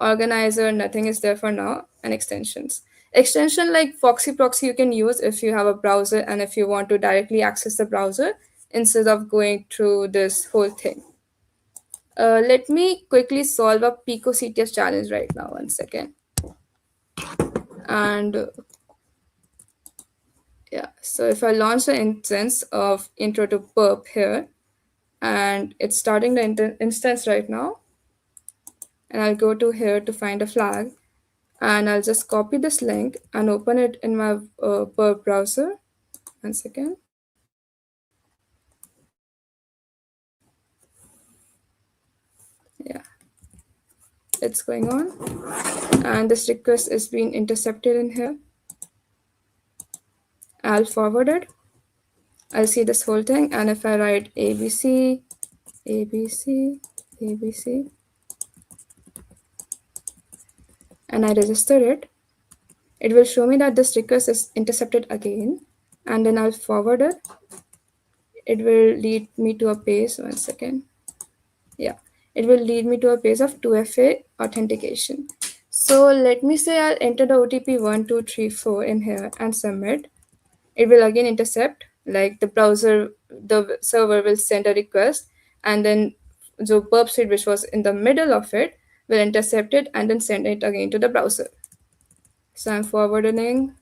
Organizer, nothing is there for now, and extensions. Extension like Foxy Proxy you can use if you have a browser and if you want to directly access the browser instead of going through this whole thing. Let me quickly solve a Pico CTF challenge right now. One second. And yeah, so if I launch the instance of intro to perp here, and it's starting the instance right now, and I'll go to here to find a flag, and I'll just copy this link and open it in my perp browser. One second. Yeah, it's going on, and this request is being intercepted in here. I'll forward it. I'll see this whole thing, and if I write ABC, ABC, ABC, and I register it, it will show me that this request is intercepted again, and then I'll forward it. It will lead me to a page. One second. Yeah, it will lead me to a page of 2FA authentication. So let me say I'll enter the OTP 1234 in here and submit. It will again intercept, like the server will send a request, and then the perp suite which was in the middle of it will intercept it and then send it again to the browser. So I'm forwarding.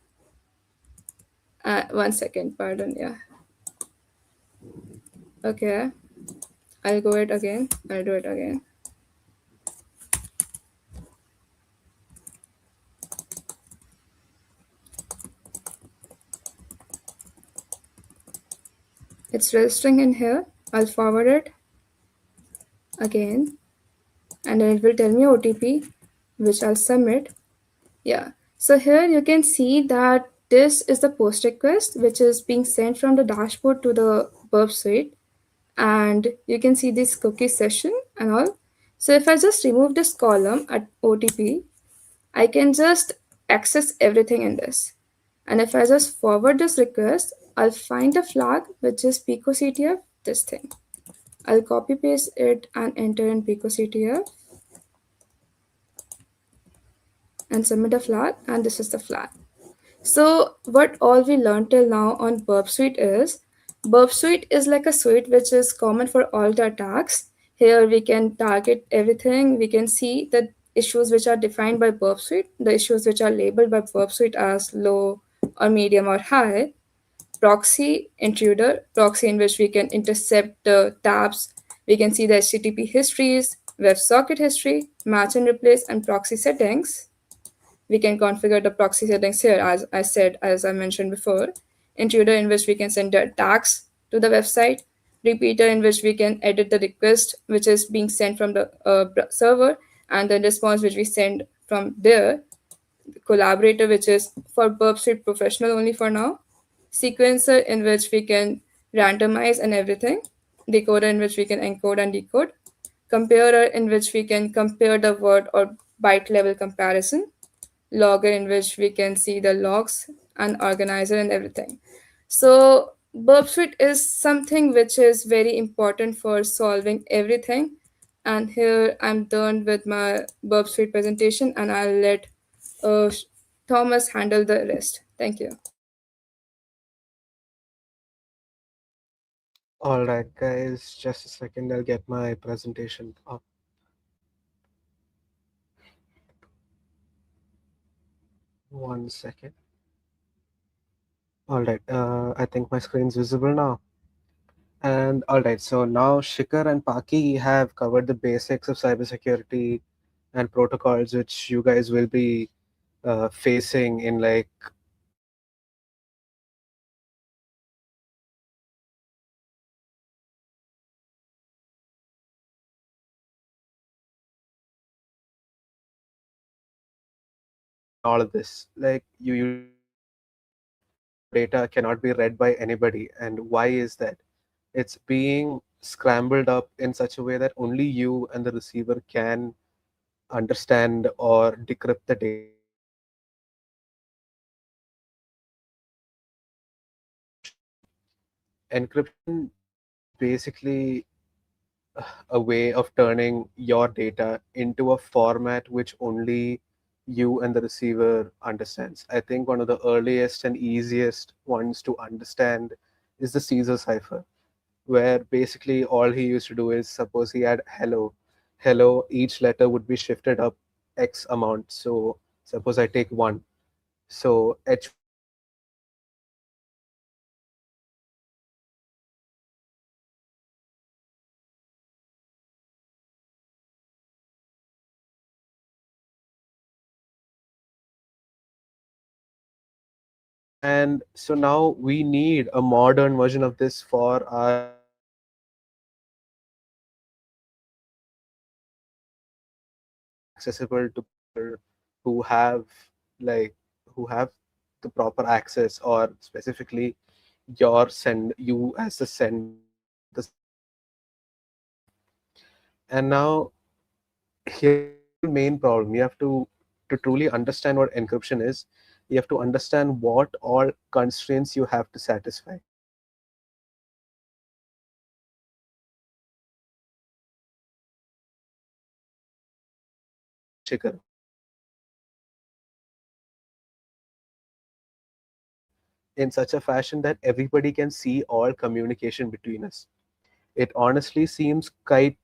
One second, pardon. Yeah. Okay. I'll go it again. I'll do it again. It's registering in here. I'll forward it again, and then it will tell me OTP, which I'll submit. Yeah. So here you can see that this is the post request, which is being sent from the dashboard to the burp suite. And you can see this cookie session and all. So if I just remove this column at OTP, I can just access everything in this. And if I just forward this request, I'll find a flag, which is Pico CTF, this thing. I'll copy paste it and enter in Pico CTF and submit a flag, and this is the flag. So what all we learned till now on Burp Suite is, Burp Suite is like a suite which is common for all the attacks. Here we can target everything. We can see the issues which are defined by Burp Suite, the issues which are labeled by Burp Suite as low or medium or high. Proxy, intruder, proxy in which we can intercept the tabs. We can see the HTTP histories, WebSocket history, match and replace, and proxy settings. We can configure the proxy settings here, as I mentioned before. Intruder in which we can send the attacks to the website. Repeater in which we can edit the request which is being sent from the server, and the response which we send from there. Collaborator which is for Burp Suite Professional only for now. Sequencer in which we can randomize and everything. Decoder in which we can encode and decode. Comparer in which we can compare the word or byte level comparison. Logger in which we can see the logs, and organizer and everything. So burp suite is something which is very important for solving everything. And here I'm done with my burp suite presentation, and I'll let uh, Thomas handle the rest. Thank you. All right, guys, just a second. I'll get my presentation up. One second. All right. I think my screen's visible now. And all right. So now Shikhar and Paki have covered the basics of cybersecurity and protocols, which you guys will be facing in like in all of this. Like you usually hear that your data cannot be read by anybody, and why is that? It's being scrambled up in such a way that only you and the receiver can understand or decrypt the data. Encryption. Encryption is basically a way of turning your data into a format which only you and the receiver understands. I think one of the earliest and easiest ones to understand is the Caesar cipher, where basically all he used to do is suppose he had hello, each letter would be shifted up X amount. So suppose I take one. So H1 would be shifted up and so now we need a modern version of this for our accessible to people who have like who have the proper access or specifically you as the sender or the and now here's the real main problem. You have to truly understand what encryption is, you have to understand what all constraints you have to satisfy. Shikhar, in such a fashion that everybody can see all communication between us. It honestly seems quite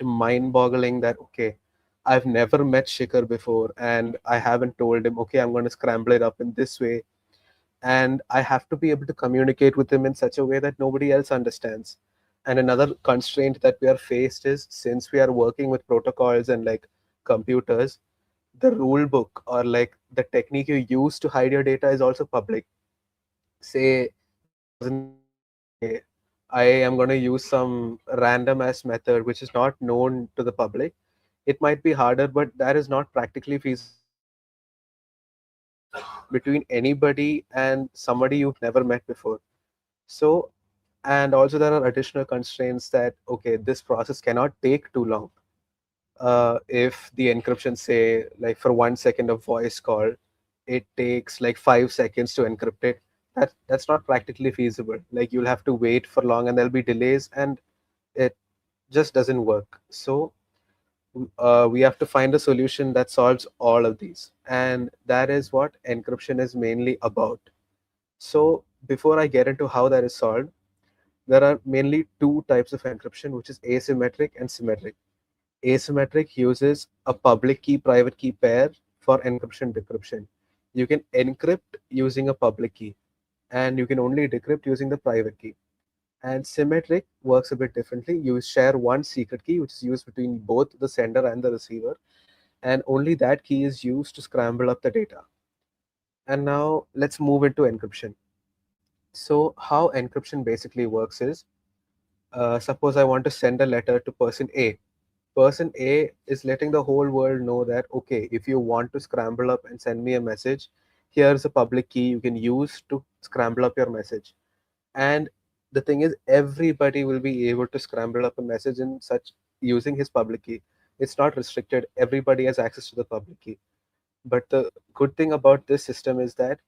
mind-boggling that okay, I've never met Shikhar before and I haven't told him okay, I'm going to scramble it up in this way, and I have to be able to communicate with him in such a way that nobody else understands. And another constraint that we are faced is since we are working with protocols and like computers, the rule book or like the technique you use to hide your data is also public. Say in 2018, okay, I am going to use some random ass method which is not known to the public. It might be harder, but that is not practically feasible because you have to communicate between anybody and somebody you've never met before. So, and also there are additional constraints that okay, this process cannot take too long. If the encryption say like for 1 second of voice call, it takes like 5 seconds to encrypt it. That's not practically feasible. Like you'll have to wait for long, and there'll be delays, and it just doesn't work. So we have to find a solution that solves all of these, and that is what encryption is mainly about. So before I get into how that is solved, there are mainly two types of encryption, which is asymmetric and symmetric. Asymmetric uses a public key private key pair for encryption decryption. You can encrypt using a public key, and you can only decrypt using the private key. And symmetric works a bit differently. You share one secret key, which is used between both the sender and the receiver, and only that key is used to scramble up the data. And now let's move into encryption. So, how encryption basically works is suppose I want to send a letter to person A. Person A is letting the whole world know that, okay, if you want to scramble up and send me a message, here's a public key you can use to scramble up your message. And the thing is, everybody will be able to scramble up a message in such using his public key. It's not restricted, everybody has access to the public key. But the good thing about this system is that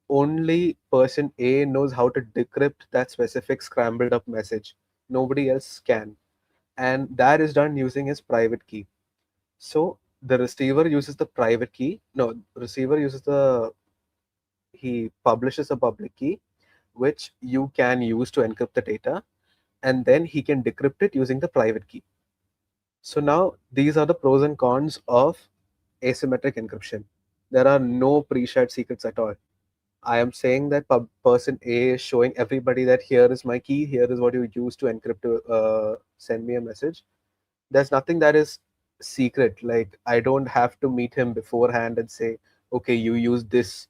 only person A knows how to decrypt that specific scrambled up message. Nobody else can. And that is done using his private key. So the receiver uses the private key. No, receiver uses he publishes a public key, which you can use to encrypt the data, and then he can decrypt it using the private key. So now these are the pros and cons of asymmetric encryption. There are no pre-shared secrets at all. I am saying that person A is showing everybody that here is my key, here is what you use to encrypt to send me a message. There's nothing that is secret. Like, I don't have to meet him beforehand and say, okay, you use this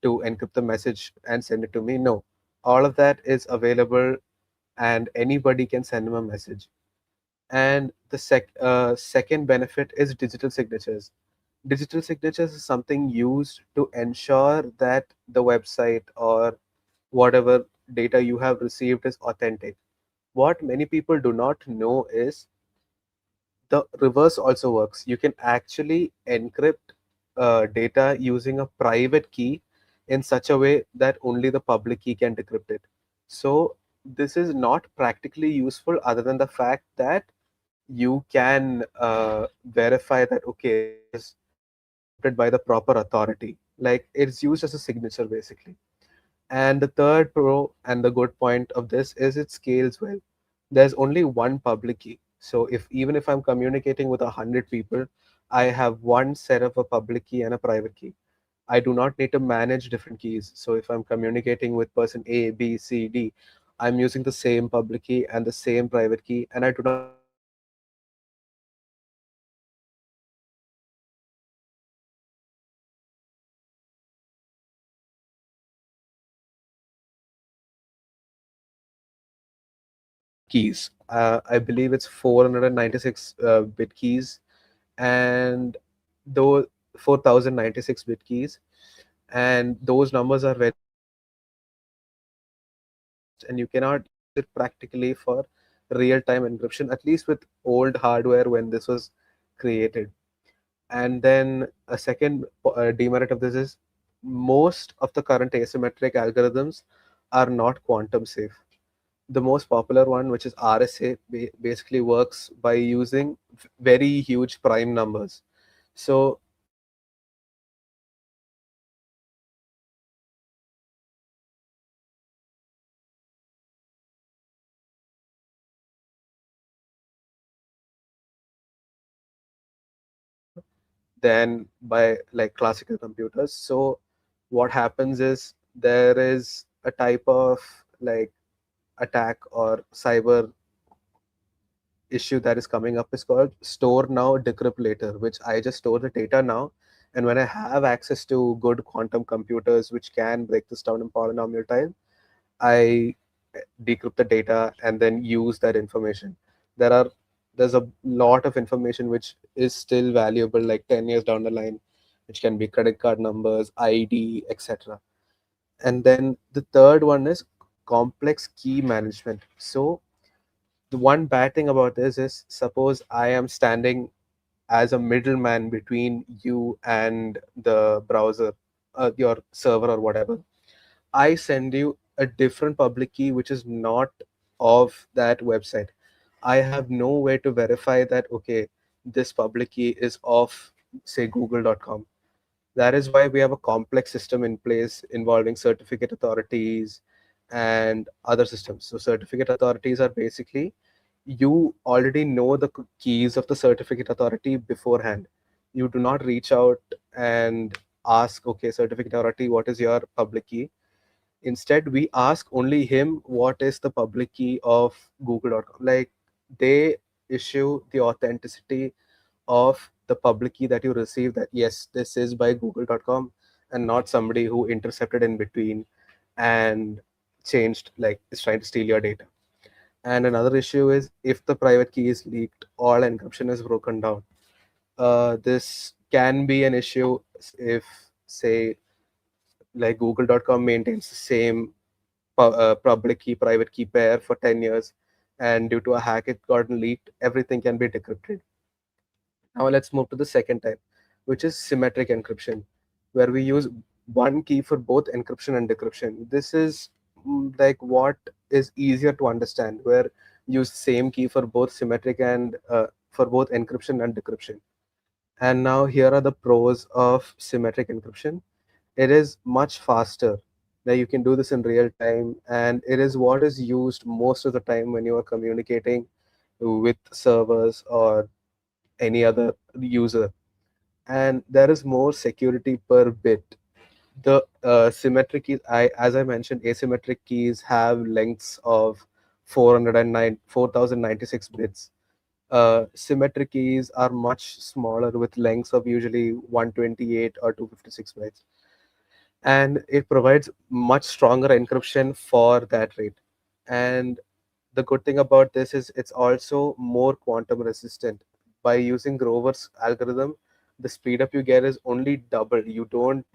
to encrypt the message and send it to me. No, all of that is available and anybody can send him a message. And the second benefit is digital signatures. Digital signatures is something used to ensure that the website or whatever data you have received is authentic. What many people do not know is the reverse also works. You can actually encrypt data using a private key in such a way that only the public key can decrypt it. So this is not practically useful other than the fact that you can verify that okay, this was encrypted by the proper authority. Like, it's used as a signature basically. And the third pro and the good point of this is it scales well. There's only one public key. So if even if I'm communicating with 100 people, I have one set of a public key and a private key. I do not need to manage different keys. So if I'm communicating with person A, B, C, D, I'm using the same public key and the same private key, and I do not need to manage keys. I believe it's 496 bit keys, and though 4096 bit keys, and those numbers are very and you cannot use it practically for real-time encryption, at least with old hardware when this was created. And then a second demerit of this is most of the current asymmetric algorithms are not quantum safe. The most popular one, which is RSA, basically works by using very huge prime numbers. So than by like classical computers. So what happens is there is a type of like attack or cyber issue that is coming up is called store now, decrypt later, which I just store the data now. And when I have access to good quantum computers which can break this down in polynomial time, I decrypt the data and then use that information. There are there's a lot of information which is still valuable like 10 years down the line, which can be credit card numbers, ID, etc. And then the third one is complex key management. So the one bad thing about this is suppose I am standing as a middleman between you and the browser, your server or whatever. I send you a different public key which is not of that website. I have no way to verify that, okay, this public key is of, say, google.com. That is why we have a complex system in place involving certificate authorities and other systems. So, certificate authorities are basically you already know the keys of the certificate authority beforehand. You do not reach out and ask, okay, certificate authority, what is your public key? Instead, we ask only him what is the public key of google.com. Like, they issue the authenticity of the public key that you receive, that yes, this is by google.com and not somebody who intercepted in between and changed, like is trying to steal your data. And another issue is if the private key is leaked, all encryption is broken down. This can be an issue if, say, like google.com maintains the same public key private key pair for 10 years, and due to a hack it got leaked, everything can be decrypted. Now let's move to the second type, which is symmetric encryption, where we use one key for both encryption and decryption. This is like what is easier to understand, where use same key for both symmetric and for both encryption and decryption. And now here are the pros of symmetric encryption. It is much faster. Now you can do this in real time, and it is what is used most of the time when you are communicating with servers or any other user. and there is more security per bit. The symmetric keys, as I mentioned, asymmetric keys have lengths of 4096 bits. Symmetric keys are much smaller with lengths of usually 128 or 256 bytes, and it provides much stronger encryption for that rate. And the good thing about this is it's also more quantum resistant. By using Grover's algorithm, the speed up you get is only double. You don't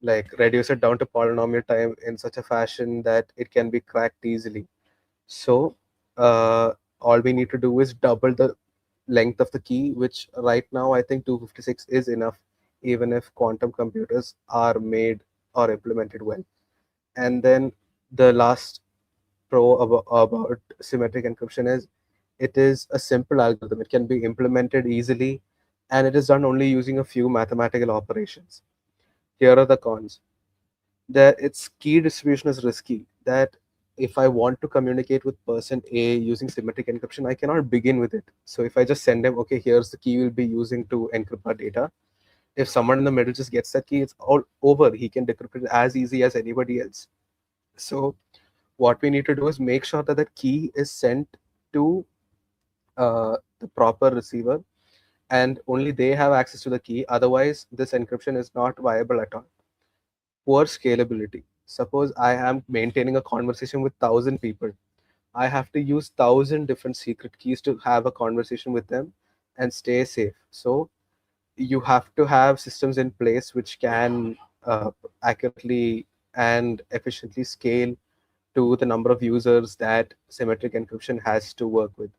like reduce it down to polynomial time in such a fashion that it can be cracked easily. So uh, all we need to do is double the length of the key, which right now I think 256 is enough, even if quantum computers are made or implemented well. And then the last pro about symmetric encryption is it is a simple algorithm. It can be implemented easily, and it is done only using a few mathematical operations. Here are the cons. That its key distribution is risky. That if I want to communicate with person A using symmetric encryption, I cannot begin with it. So if I just send him, okay, here's the key we'll be using to encrypt our data. If someone in the middle just gets that key, it's all over. He can decrypt it as easy as anybody else. So what we need to do is make sure that the key is sent to the proper receiver, and only they have access to the key. Otherwise, this encryption is not viable at all. Poor scalability. Suppose I am maintaining a conversation with 1,000 people. I have to use 1,000 different secret keys to have a conversation with them and stay safe. So you have to have systems in place which can accurately and efficiently scale to the number of users that symmetric encryption has to work with.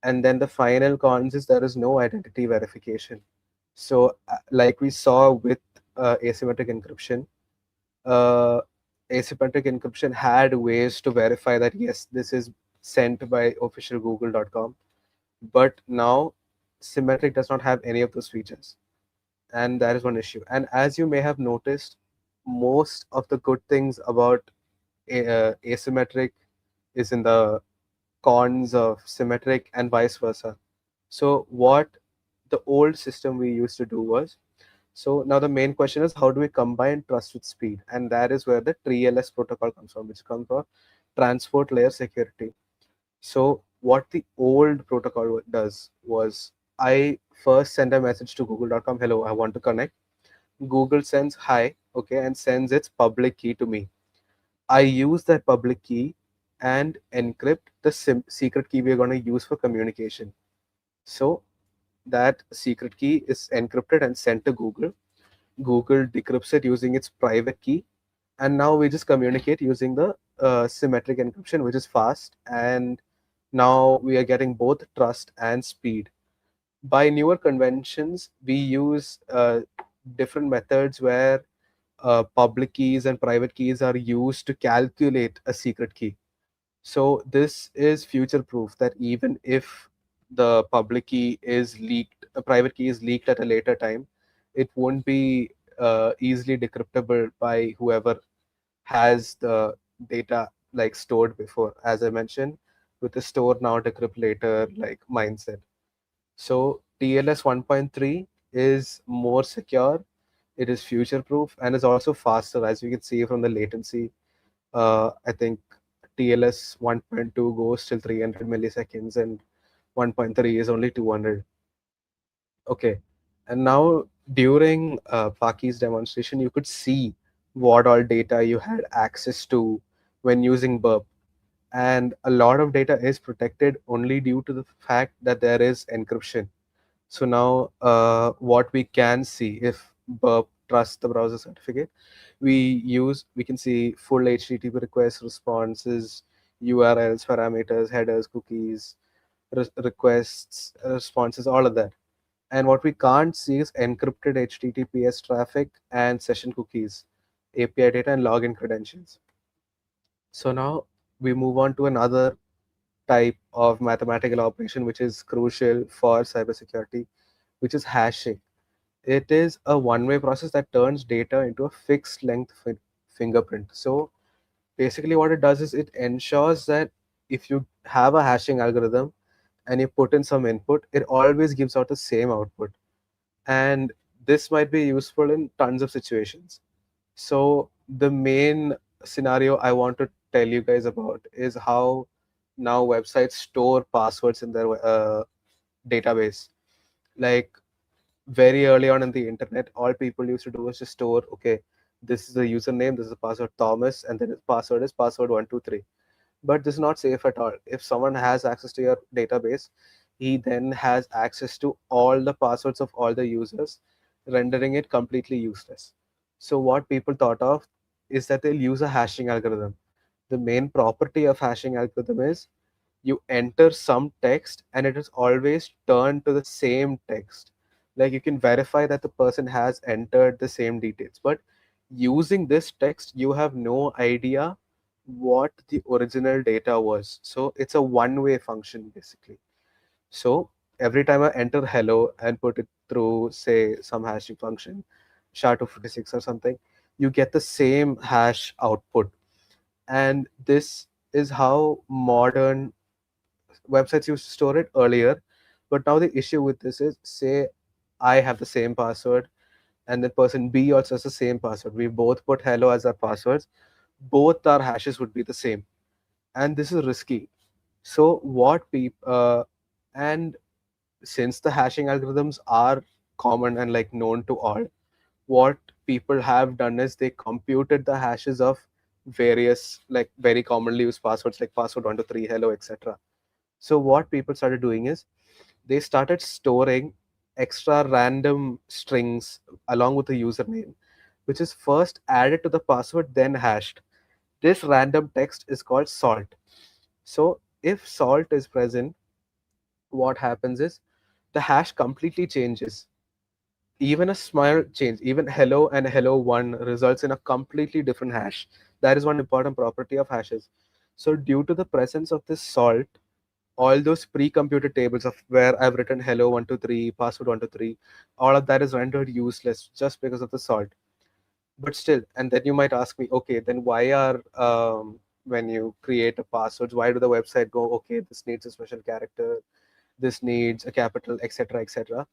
And then the final cons is there is no identity verification. So like we saw with asymmetric encryption, uh, asymmetric encryption had ways to verify that yes, this is sent by official google.com, but now symmetric does not have any of those features, and that is one issue. And as you may have noticed, most of the good things about asymmetric is in the cons of symmetric and vice versa. So what the old system we used to do was, so now the main question is how do we combine trust with speed? And that is where the TLS protocol comes from, which comes from transport layer security. So what the old protocol does was I first send a message to google.com, hello, I want to connect. Google sends hi, okay, and sends its public key to me. I use that public key and encrypt the secret key we're going to use for communication. So that secret key is encrypted and sent to Google. Google decrypts it using its private key, and now we just communicate using the symmetric encryption, which is fast, and now we are getting both trust and speed. By newer conventions, we use different methods where public keys and private keys are used to calculate a secret key. So this is future proof that even if the public key is leaked, a private key is leaked at a later time, it won't be easily decryptable by whoever has the data like stored before, as I mentioned, with the store now decrypt later like mindset. So TLS 1.3 is more secure, it is future proof, and is also faster, as you can see from the latency. I think TLS 1.2 goes till 300 milliseconds, and 1.3 is only 200. Okay, and now during Paki's demonstration, you could see what all data you had access to when using Burp. And a lot of data is protected only due to the fact that there is encryption. So now what we can see, if Burp trusts the browser certificate, we can see full HTTP request responses, URLs, parameters, headers, cookies, requests, responses, all of that. And what we can't see is encrypted HTTPS traffic and session cookies, API data, and login credentials. So now we move on to another type of mathematical operation which is crucial for cybersecurity, which is hashing. It is a one-way process that turns data into a fixed length fingerprint. So basically what it does is it ensures that if you have a hashing algorithm and you put in some input, it always gives out the same output. and this might be useful in tons of situations. So the main scenario I want to tell you guys about is how now websites store passwords in their database. Like very early on in the internet, all people used to do was just store, okay, this is the username, this is the password Thomas, and then the password is password 123. But this is not safe at all. If someone has access to your database, he then has access to all the passwords of all the users, rendering it completely useless. So what people thought of is that they'll use a hashing algorithm. The main property of hashing algorithm is you enter some text and it is always turned to the same text. Like you can verify that the person has entered the same details, but using this text you have no idea what the original data was. So it's a one-way function basically. So every time I enter hello and put it through, say, some hashing function, SHA-256 or something, you get the same hash output. And this is how modern websites used to store it earlier. But now the issue with this is, say I have the same password and the person B also has the same password. We both put hello as our passwords. Both our hashes would be the same, and this is risky. So what people and since the hashing algorithms are common and like known to all, what people have done is they computed the hashes of various like very commonly used passwords like password 123 hello etc. So what people started doing is they started storing extra random strings along with the username, which is first added to the password, then hashed. This random text is called salt. So if salt is present, what happens is the hash completely changes. Even a small change, even hello and hello one results in a completely different hash. That is one important property of hashes. So due to the presence of this salt, all those pre-computed tables of where I've written hello 123, password 123, all of that is rendered useless just because of the salt. But still, and then you might ask me, okay, then why are when you create a passwords, why do the website go, okay, this needs a special character, this needs a capital, etc., etc.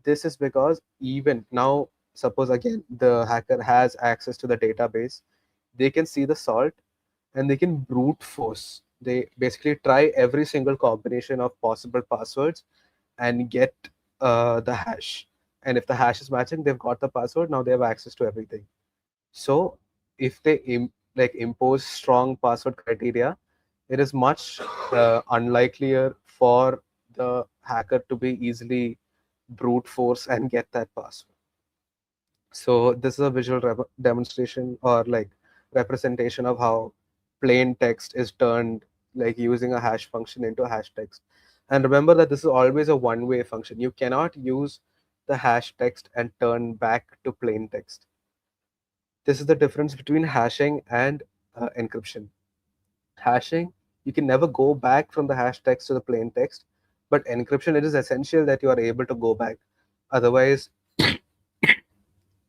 This is because even now, suppose again the hacker has access to the database, they can see the salt and they can brute force. They basically try every single combination of possible passwords and get the hash. And if the hash is matching, they've got the password. Now they have access to everything. So if they impose strong password criteria, it is much unlikelier for the hacker to be easily brute force and get that password. So this is a visual demonstration or like representation of how plain text is turned like using a hash function into a hash text. And remember that this is always a one-way function. You cannot use the hash text and turn back to plain text. This is the difference between hashing and encryption. Hashing, you can never go back from the hash text to the plain text, but encryption, it is essential that you are able to go back. Otherwise,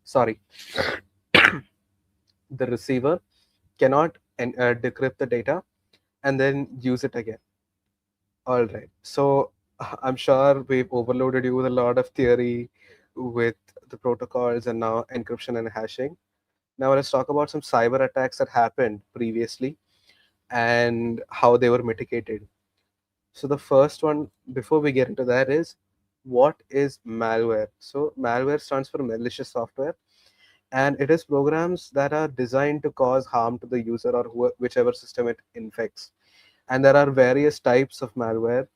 sorry, the receiver cannot decrypt the data and then use it again. All right. So I'm sure we've overloaded you with a lot of theory with the protocols and now encryption and hashing. Now let's talk about some cyber attacks that happened previously and how they were mitigated. So the first one, before we get into that, is what is malware? So malware stands for malicious software, and it is programs that are designed to cause harm to the user or whichever system it infects. And there are various types of malware,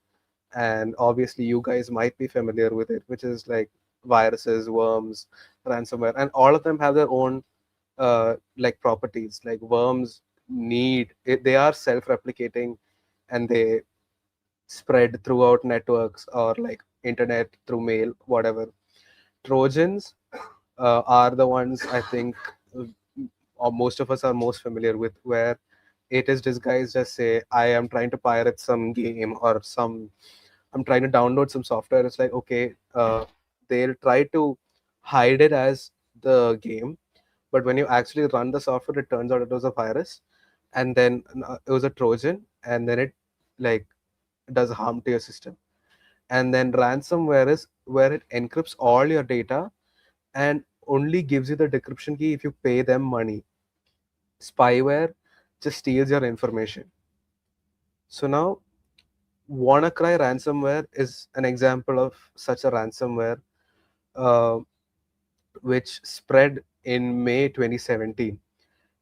and obviously you guys might be familiar with it, which is like viruses, worms, ransomware, and all of them have their own like properties. Like worms they are self-replicating and they spread throughout networks or like internet through mail, whatever. Trojans are the ones I think or most of us are most familiar with, where it is disguised as, say, I am trying to pirate some game or I'm trying to download some software. It's like, okay, they'll try to hide it as the game, but when you actually run the software, it turns out it was a virus, and then it was a Trojan, and then it like does harm to your system. And then ransomware is where it encrypts all your data and only gives you the decryption key if you pay them money. Spyware just steals your information. So now, WannaCry ransomware is an example of such a ransomware, uh, which spread in May 2017.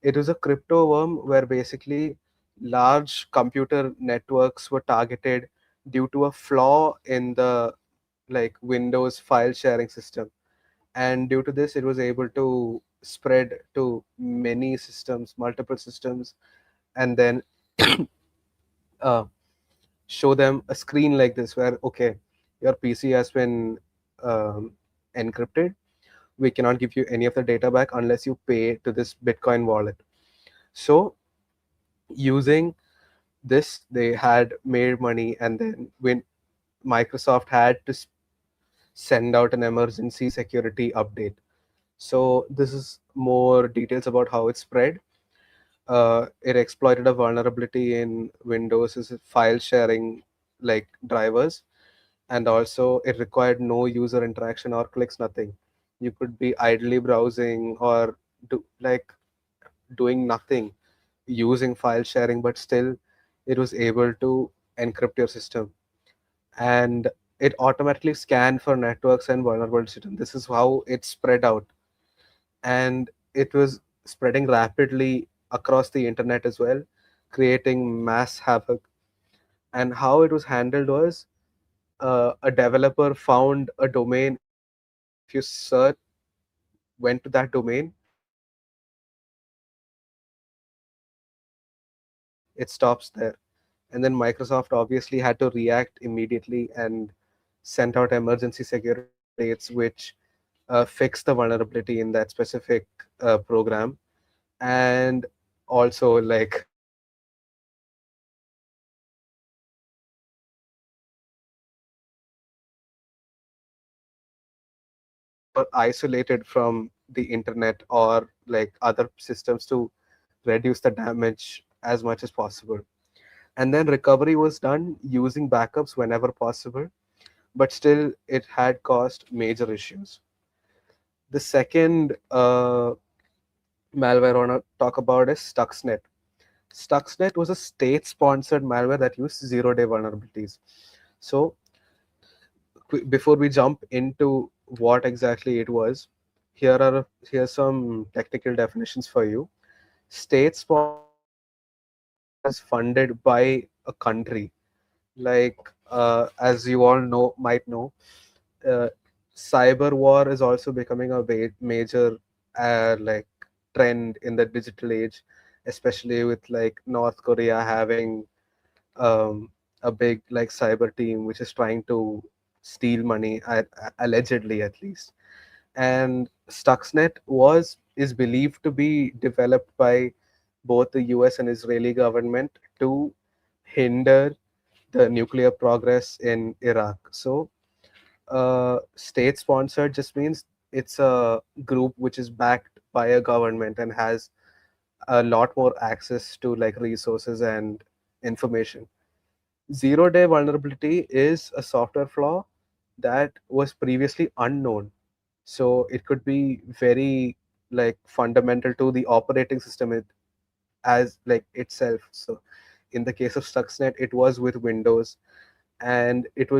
It was a crypto worm where basically large computer networks were targeted due to a flaw in the Windows file sharing system. And due to this, it was able to spread to many systems, multiple systems, and then uh, show them a screen like this where, okay, your PC has been um, encrypted. We cannot give you any of the data back unless you pay to this Bitcoin wallet. So using this, they had made money, and then when Microsoft had to send out an emergency security update. So this is more details about how it spread. It exploited a vulnerability in Windows' file sharing drivers, and also it required no user interaction or clicks, nothing. You could be idly browsing or doing nothing using file sharing, but still it was able to encrypt your system, and it automatically scanned for networks and vulnerable systems. This is how it spread out, and it was spreading rapidly across the internet as well, creating mass havoc. And how it was handled was, a developer found a domain. If you search, went to that domain, it stops there. And then Microsoft obviously had to react immediately and sent out emergency security updates, which fixed the vulnerability in that specific program. And also, were isolated from the internet or other systems to reduce the damage as much as possible. And then recovery was done using backups whenever possible, but still it had caused major issues. The second malware I want to talk about is Stuxnet. Stuxnet was a state-sponsored malware that used zero-day vulnerabilities. So before we jump into what exactly it was, here's some technical definitions for you. State-sponsored is funded by a country. As you all might know, uh, cyber war is also becoming a major trend in the digital age, especially with North Korea having um, a big cyber team which is trying to steal money, allegedly at least. And Stuxnet is believed to be developed by both the US and Israeli government to hinder the nuclear progress in Iraq. So state sponsored just means it's a group which is backed by a government and has a lot more access to resources and information. Zero day vulnerability is a software flaw that was previously unknown. So it could be very fundamental to the operating system as itself. So in the case of Stuxnet, it was with Windows, and it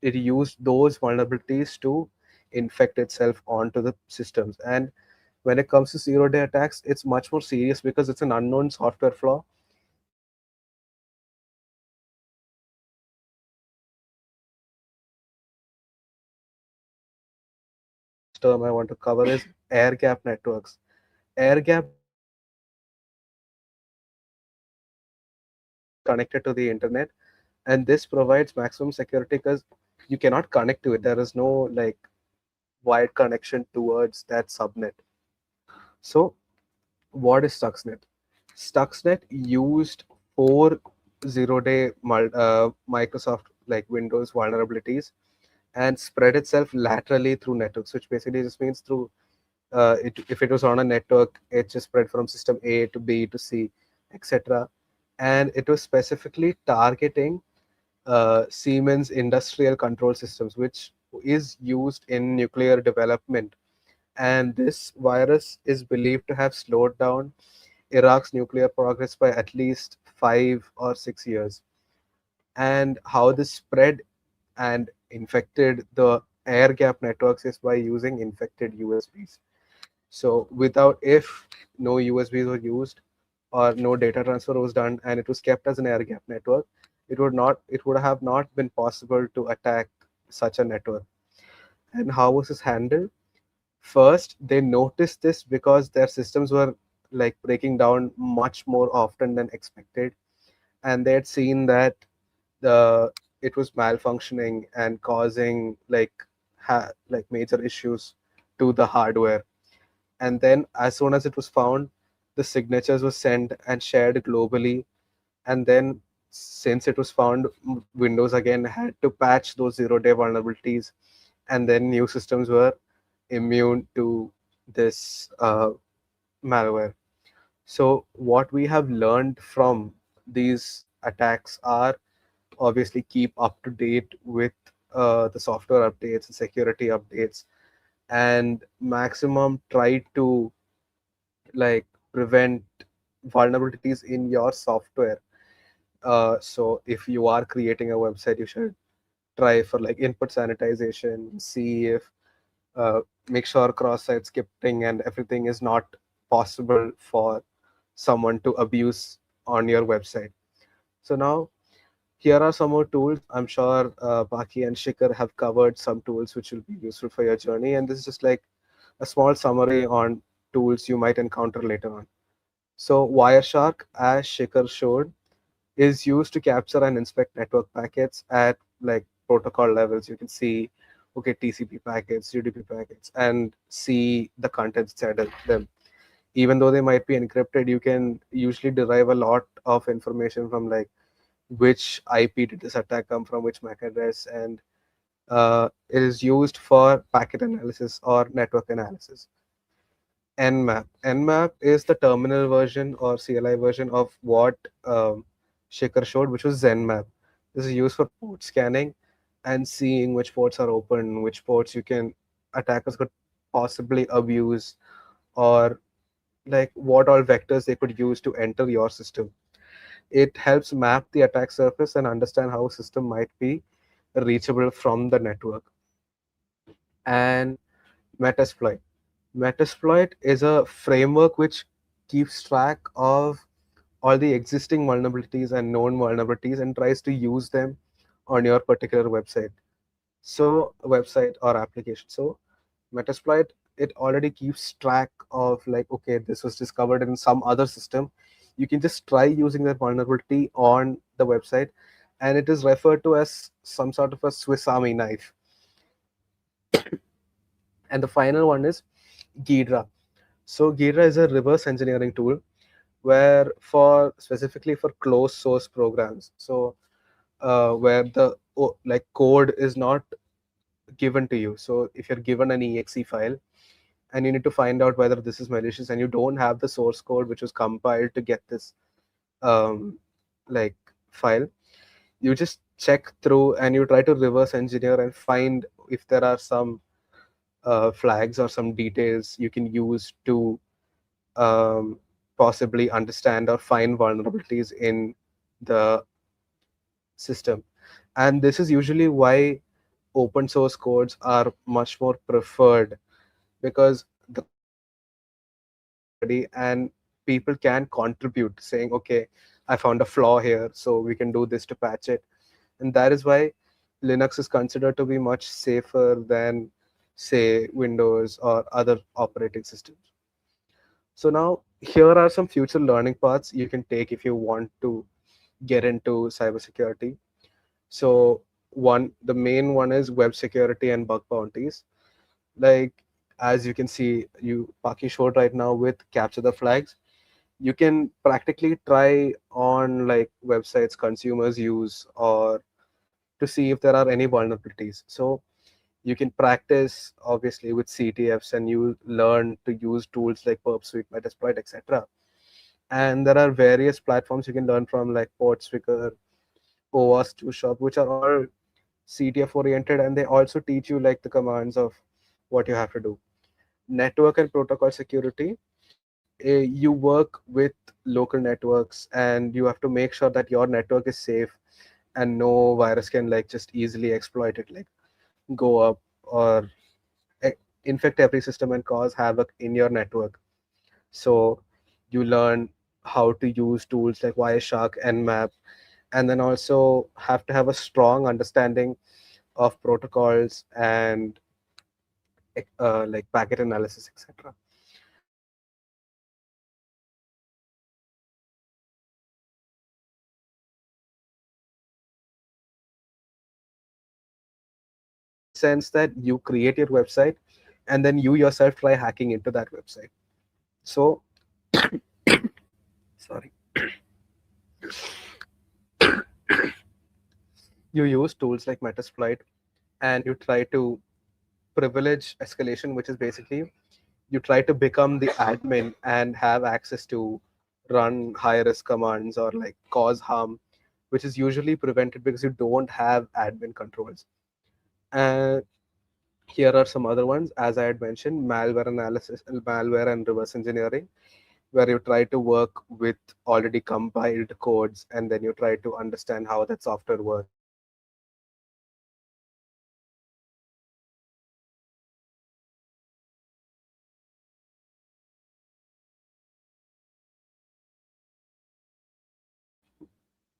used those vulnerabilities to infect itself onto the systems. And when it comes to zero day attacks, it's much more serious because it's an unknown software flaw. Term I want to cover is air gap networks. Air gap connected to the internet, and this provides maximum security because you cannot connect to it. There is no wired connection towards that subnet. So what is Stuxnet? Stuxnet used four zero-day Microsoft Windows vulnerabilities and spread itself laterally through networks, which basically just means through if it was on a network, it just spread from system A to B to C, etc. And it was specifically targeting Siemens industrial control systems, which is used in nuclear development, and this virus is believed to have slowed down Iraq's nuclear progress by at least 5 or 6 years. And how this spread and infected the air gap networks is by using infected USBs. So without, if no USBs were used or no data transfer was done and it was kept as an air gap network, it would have not been possible to attack such a network. And how was this handled? First, they noticed this because their systems were like breaking down much more often than expected, and they had seen that the it was malfunctioning and causing like major issues to the hardware. And then as soon as it was found, the signatures were sent and shared globally. And then since it was found, Windows again had to patch those 0-day vulnerabilities, and then new systems were immune to this malware. So what we have learned from these attacks are obviously keep up to date with the software updates and security updates, and maximum try to like prevent vulnerabilities in your software. So if you are creating a website, you should try for like input sanitization, see if make sure cross-site scripting and everything is not possible for someone to abuse on your website. So now here are some more tools. I'm sure Baki and Shikhar have covered some tools which will be useful for your journey, and this is just like a small summary on tools you might encounter later on. So Wireshark, as Shikhar showed, is used to capture and inspect network packets at like protocol levels. You can see, okay, TCP packets, UDP packets, and see the contents inside of them. Even though they might be encrypted, you can usually derive a lot of information from like which IP did this attack come from, which MAC address, and it is used for packet analysis or network analysis. Nmap. Nmap is the terminal version or CLI version of what Shikhar showed, which was ZenMap. This is used for port scanning and seeing which ports are open, which ports you can attackers could possibly abuse, or like what all vectors they could use to enter your system. It helps map the attack surface and understand how a system might be reachable from the network. And Metasploit. Metasploit is a framework which keeps track of all the existing vulnerabilities and known vulnerabilities and tries to use them on your particular website. So, website or application. So, Metasploit, it already keeps track of like, okay, this was discovered in some other system. You can just try using that vulnerability on the website, and it is referred to as some sort of a Swiss Army knife. And the final one is Ghidra. So Ghidra is a reverse engineering tool where for specifically for closed source programs. So where the like code is not given to you. So if you're given an exe file and you need to find out whether this is malicious and you don't have the source code which was compiled to get this um, like file, you just check through and you try to reverse engineer and find if there are some flags or some details you can use to um, possibly understand or find vulnerabilities in the system. And this is usually why open source codes are much more preferred, because the code is already and people can contribute saying, okay, I found a flaw here, so we can do this to patch it. And that is why Linux is considered to be much safer than, say, Windows or other operating systems. So now here are some future learning paths you can take if you want to get into cybersecurity. So the main one is web security and bug bounties. Like as you can see, Paki showed right now with capture the flags, you can practically try on like websites consumers use or to see if there are any vulnerabilities. So you can practice obviously with CTFs and you learn to use tools like Perp Suite, Metasploit, etc. And there are various platforms you can learn from like Portswicker, OWASP 2 Shop, which are all CTF oriented, and they also teach you like the commands of what you have to do. Network and protocol security, you work with local networks and you have to make sure that your network is safe and no virus can like just easily exploit it, like go up or eh, infect every system and cause havoc in your network. So you learn how to use tools like Wireshark and Nmap, and then also have to have a strong understanding of protocols and like packet analysis, etc. In the sense that you create your website and then you yourself try hacking into that website. So, sorry, you use tools like Metasploit and you try to privilege escalation, which is basically you try to become the admin and have access to run high risk commands or like cause harm, which is usually prevented because you don't have admin controls. And here are some other ones, as I had mentioned: malware analysis, malware and reverse engineering, where you try to work with already compiled codes and then you try to understand how that software works.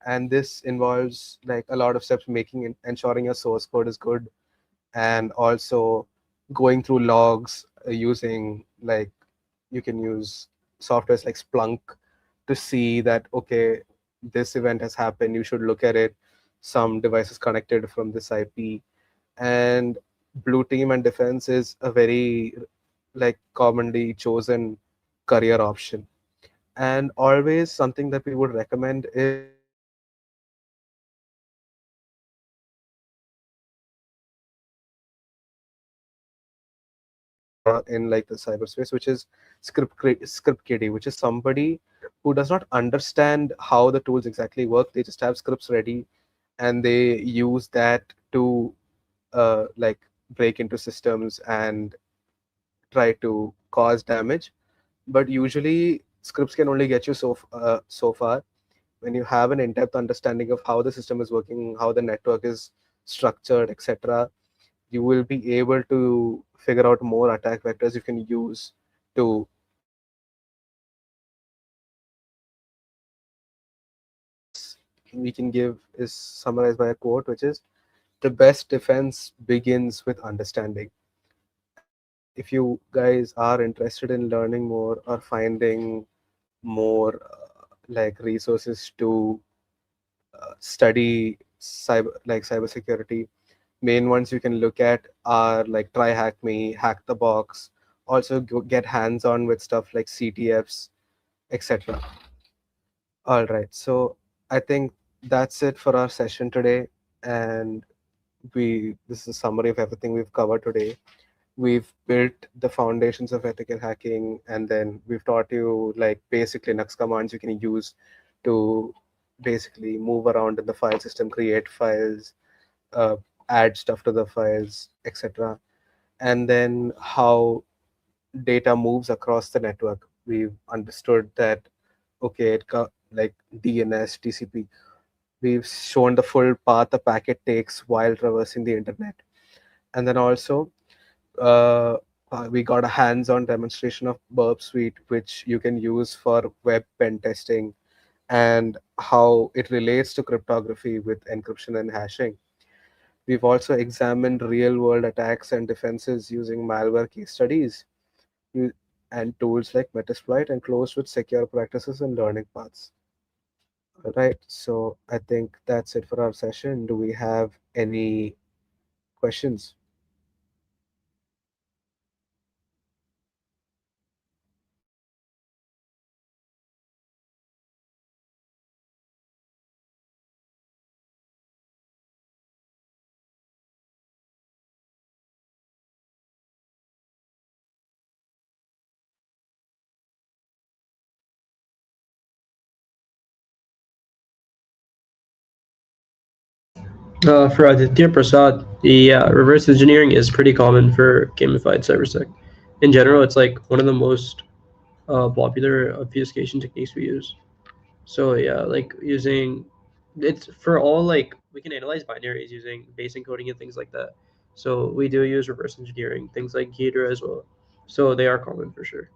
And this involves like a lot of steps, making ensuring your source code is good, and also going through logs, using like you can use softwares like Splunk to see that okay, this event has happened, you should look at it, some devices connected from this IP. And blue team and defense is a very like commonly chosen career option. And always something that we would recommend is in like the cyberspace, which is script kiddie, which is somebody who does not understand how the tools exactly work. They just have scripts ready and they use that to like break into systems and try to cause damage. But usually scripts can only get you so far. When you have an in-depth understanding of how the system is working, how the network is structured, etc., you will be able to figure out more attack vectors you can use to. We can give is summarized by a quote, which is, the best defense begins with understanding. And if you guys are interested in learning more or finding more like resources to study cybersecurity, main ones you can look at are like Try Hack Me, Hack the Box. Also get hands on with stuff like CTFs, etc. All right, so I think that's it for our session today, and we this is a summary of everything we've covered today. We've built the foundations of ethical hacking, and then we've taught you like basic Linux commands you can use to basically move around in the file system, create files, uh, add stuff to the files, etc. And then how data moves across the network. We've understood that okay, like DNS, TCP. We've shown the full path a packet takes while traversing the internet, and then also uh, we got a hands-on demonstration of Burp Suite, which you can use for web pen testing and how it relates to cryptography with encryption and hashing. We've also examined real-world attacks and defenses using malware case studies u- and tools like Metasploit, and closed with secure practices and learning paths. All right, so I think that's it for our session. Do we have any questions? For Aditya Prasad, the reverse engineering is pretty common for gamified cybersec. In general, it's like one of the most popular obfuscation techniques we use. So yeah, like using it's for all like we can analyze binaries using base encoding and things like that. So we do use reverse engineering, things like Ghidra as well. So they are common for sure.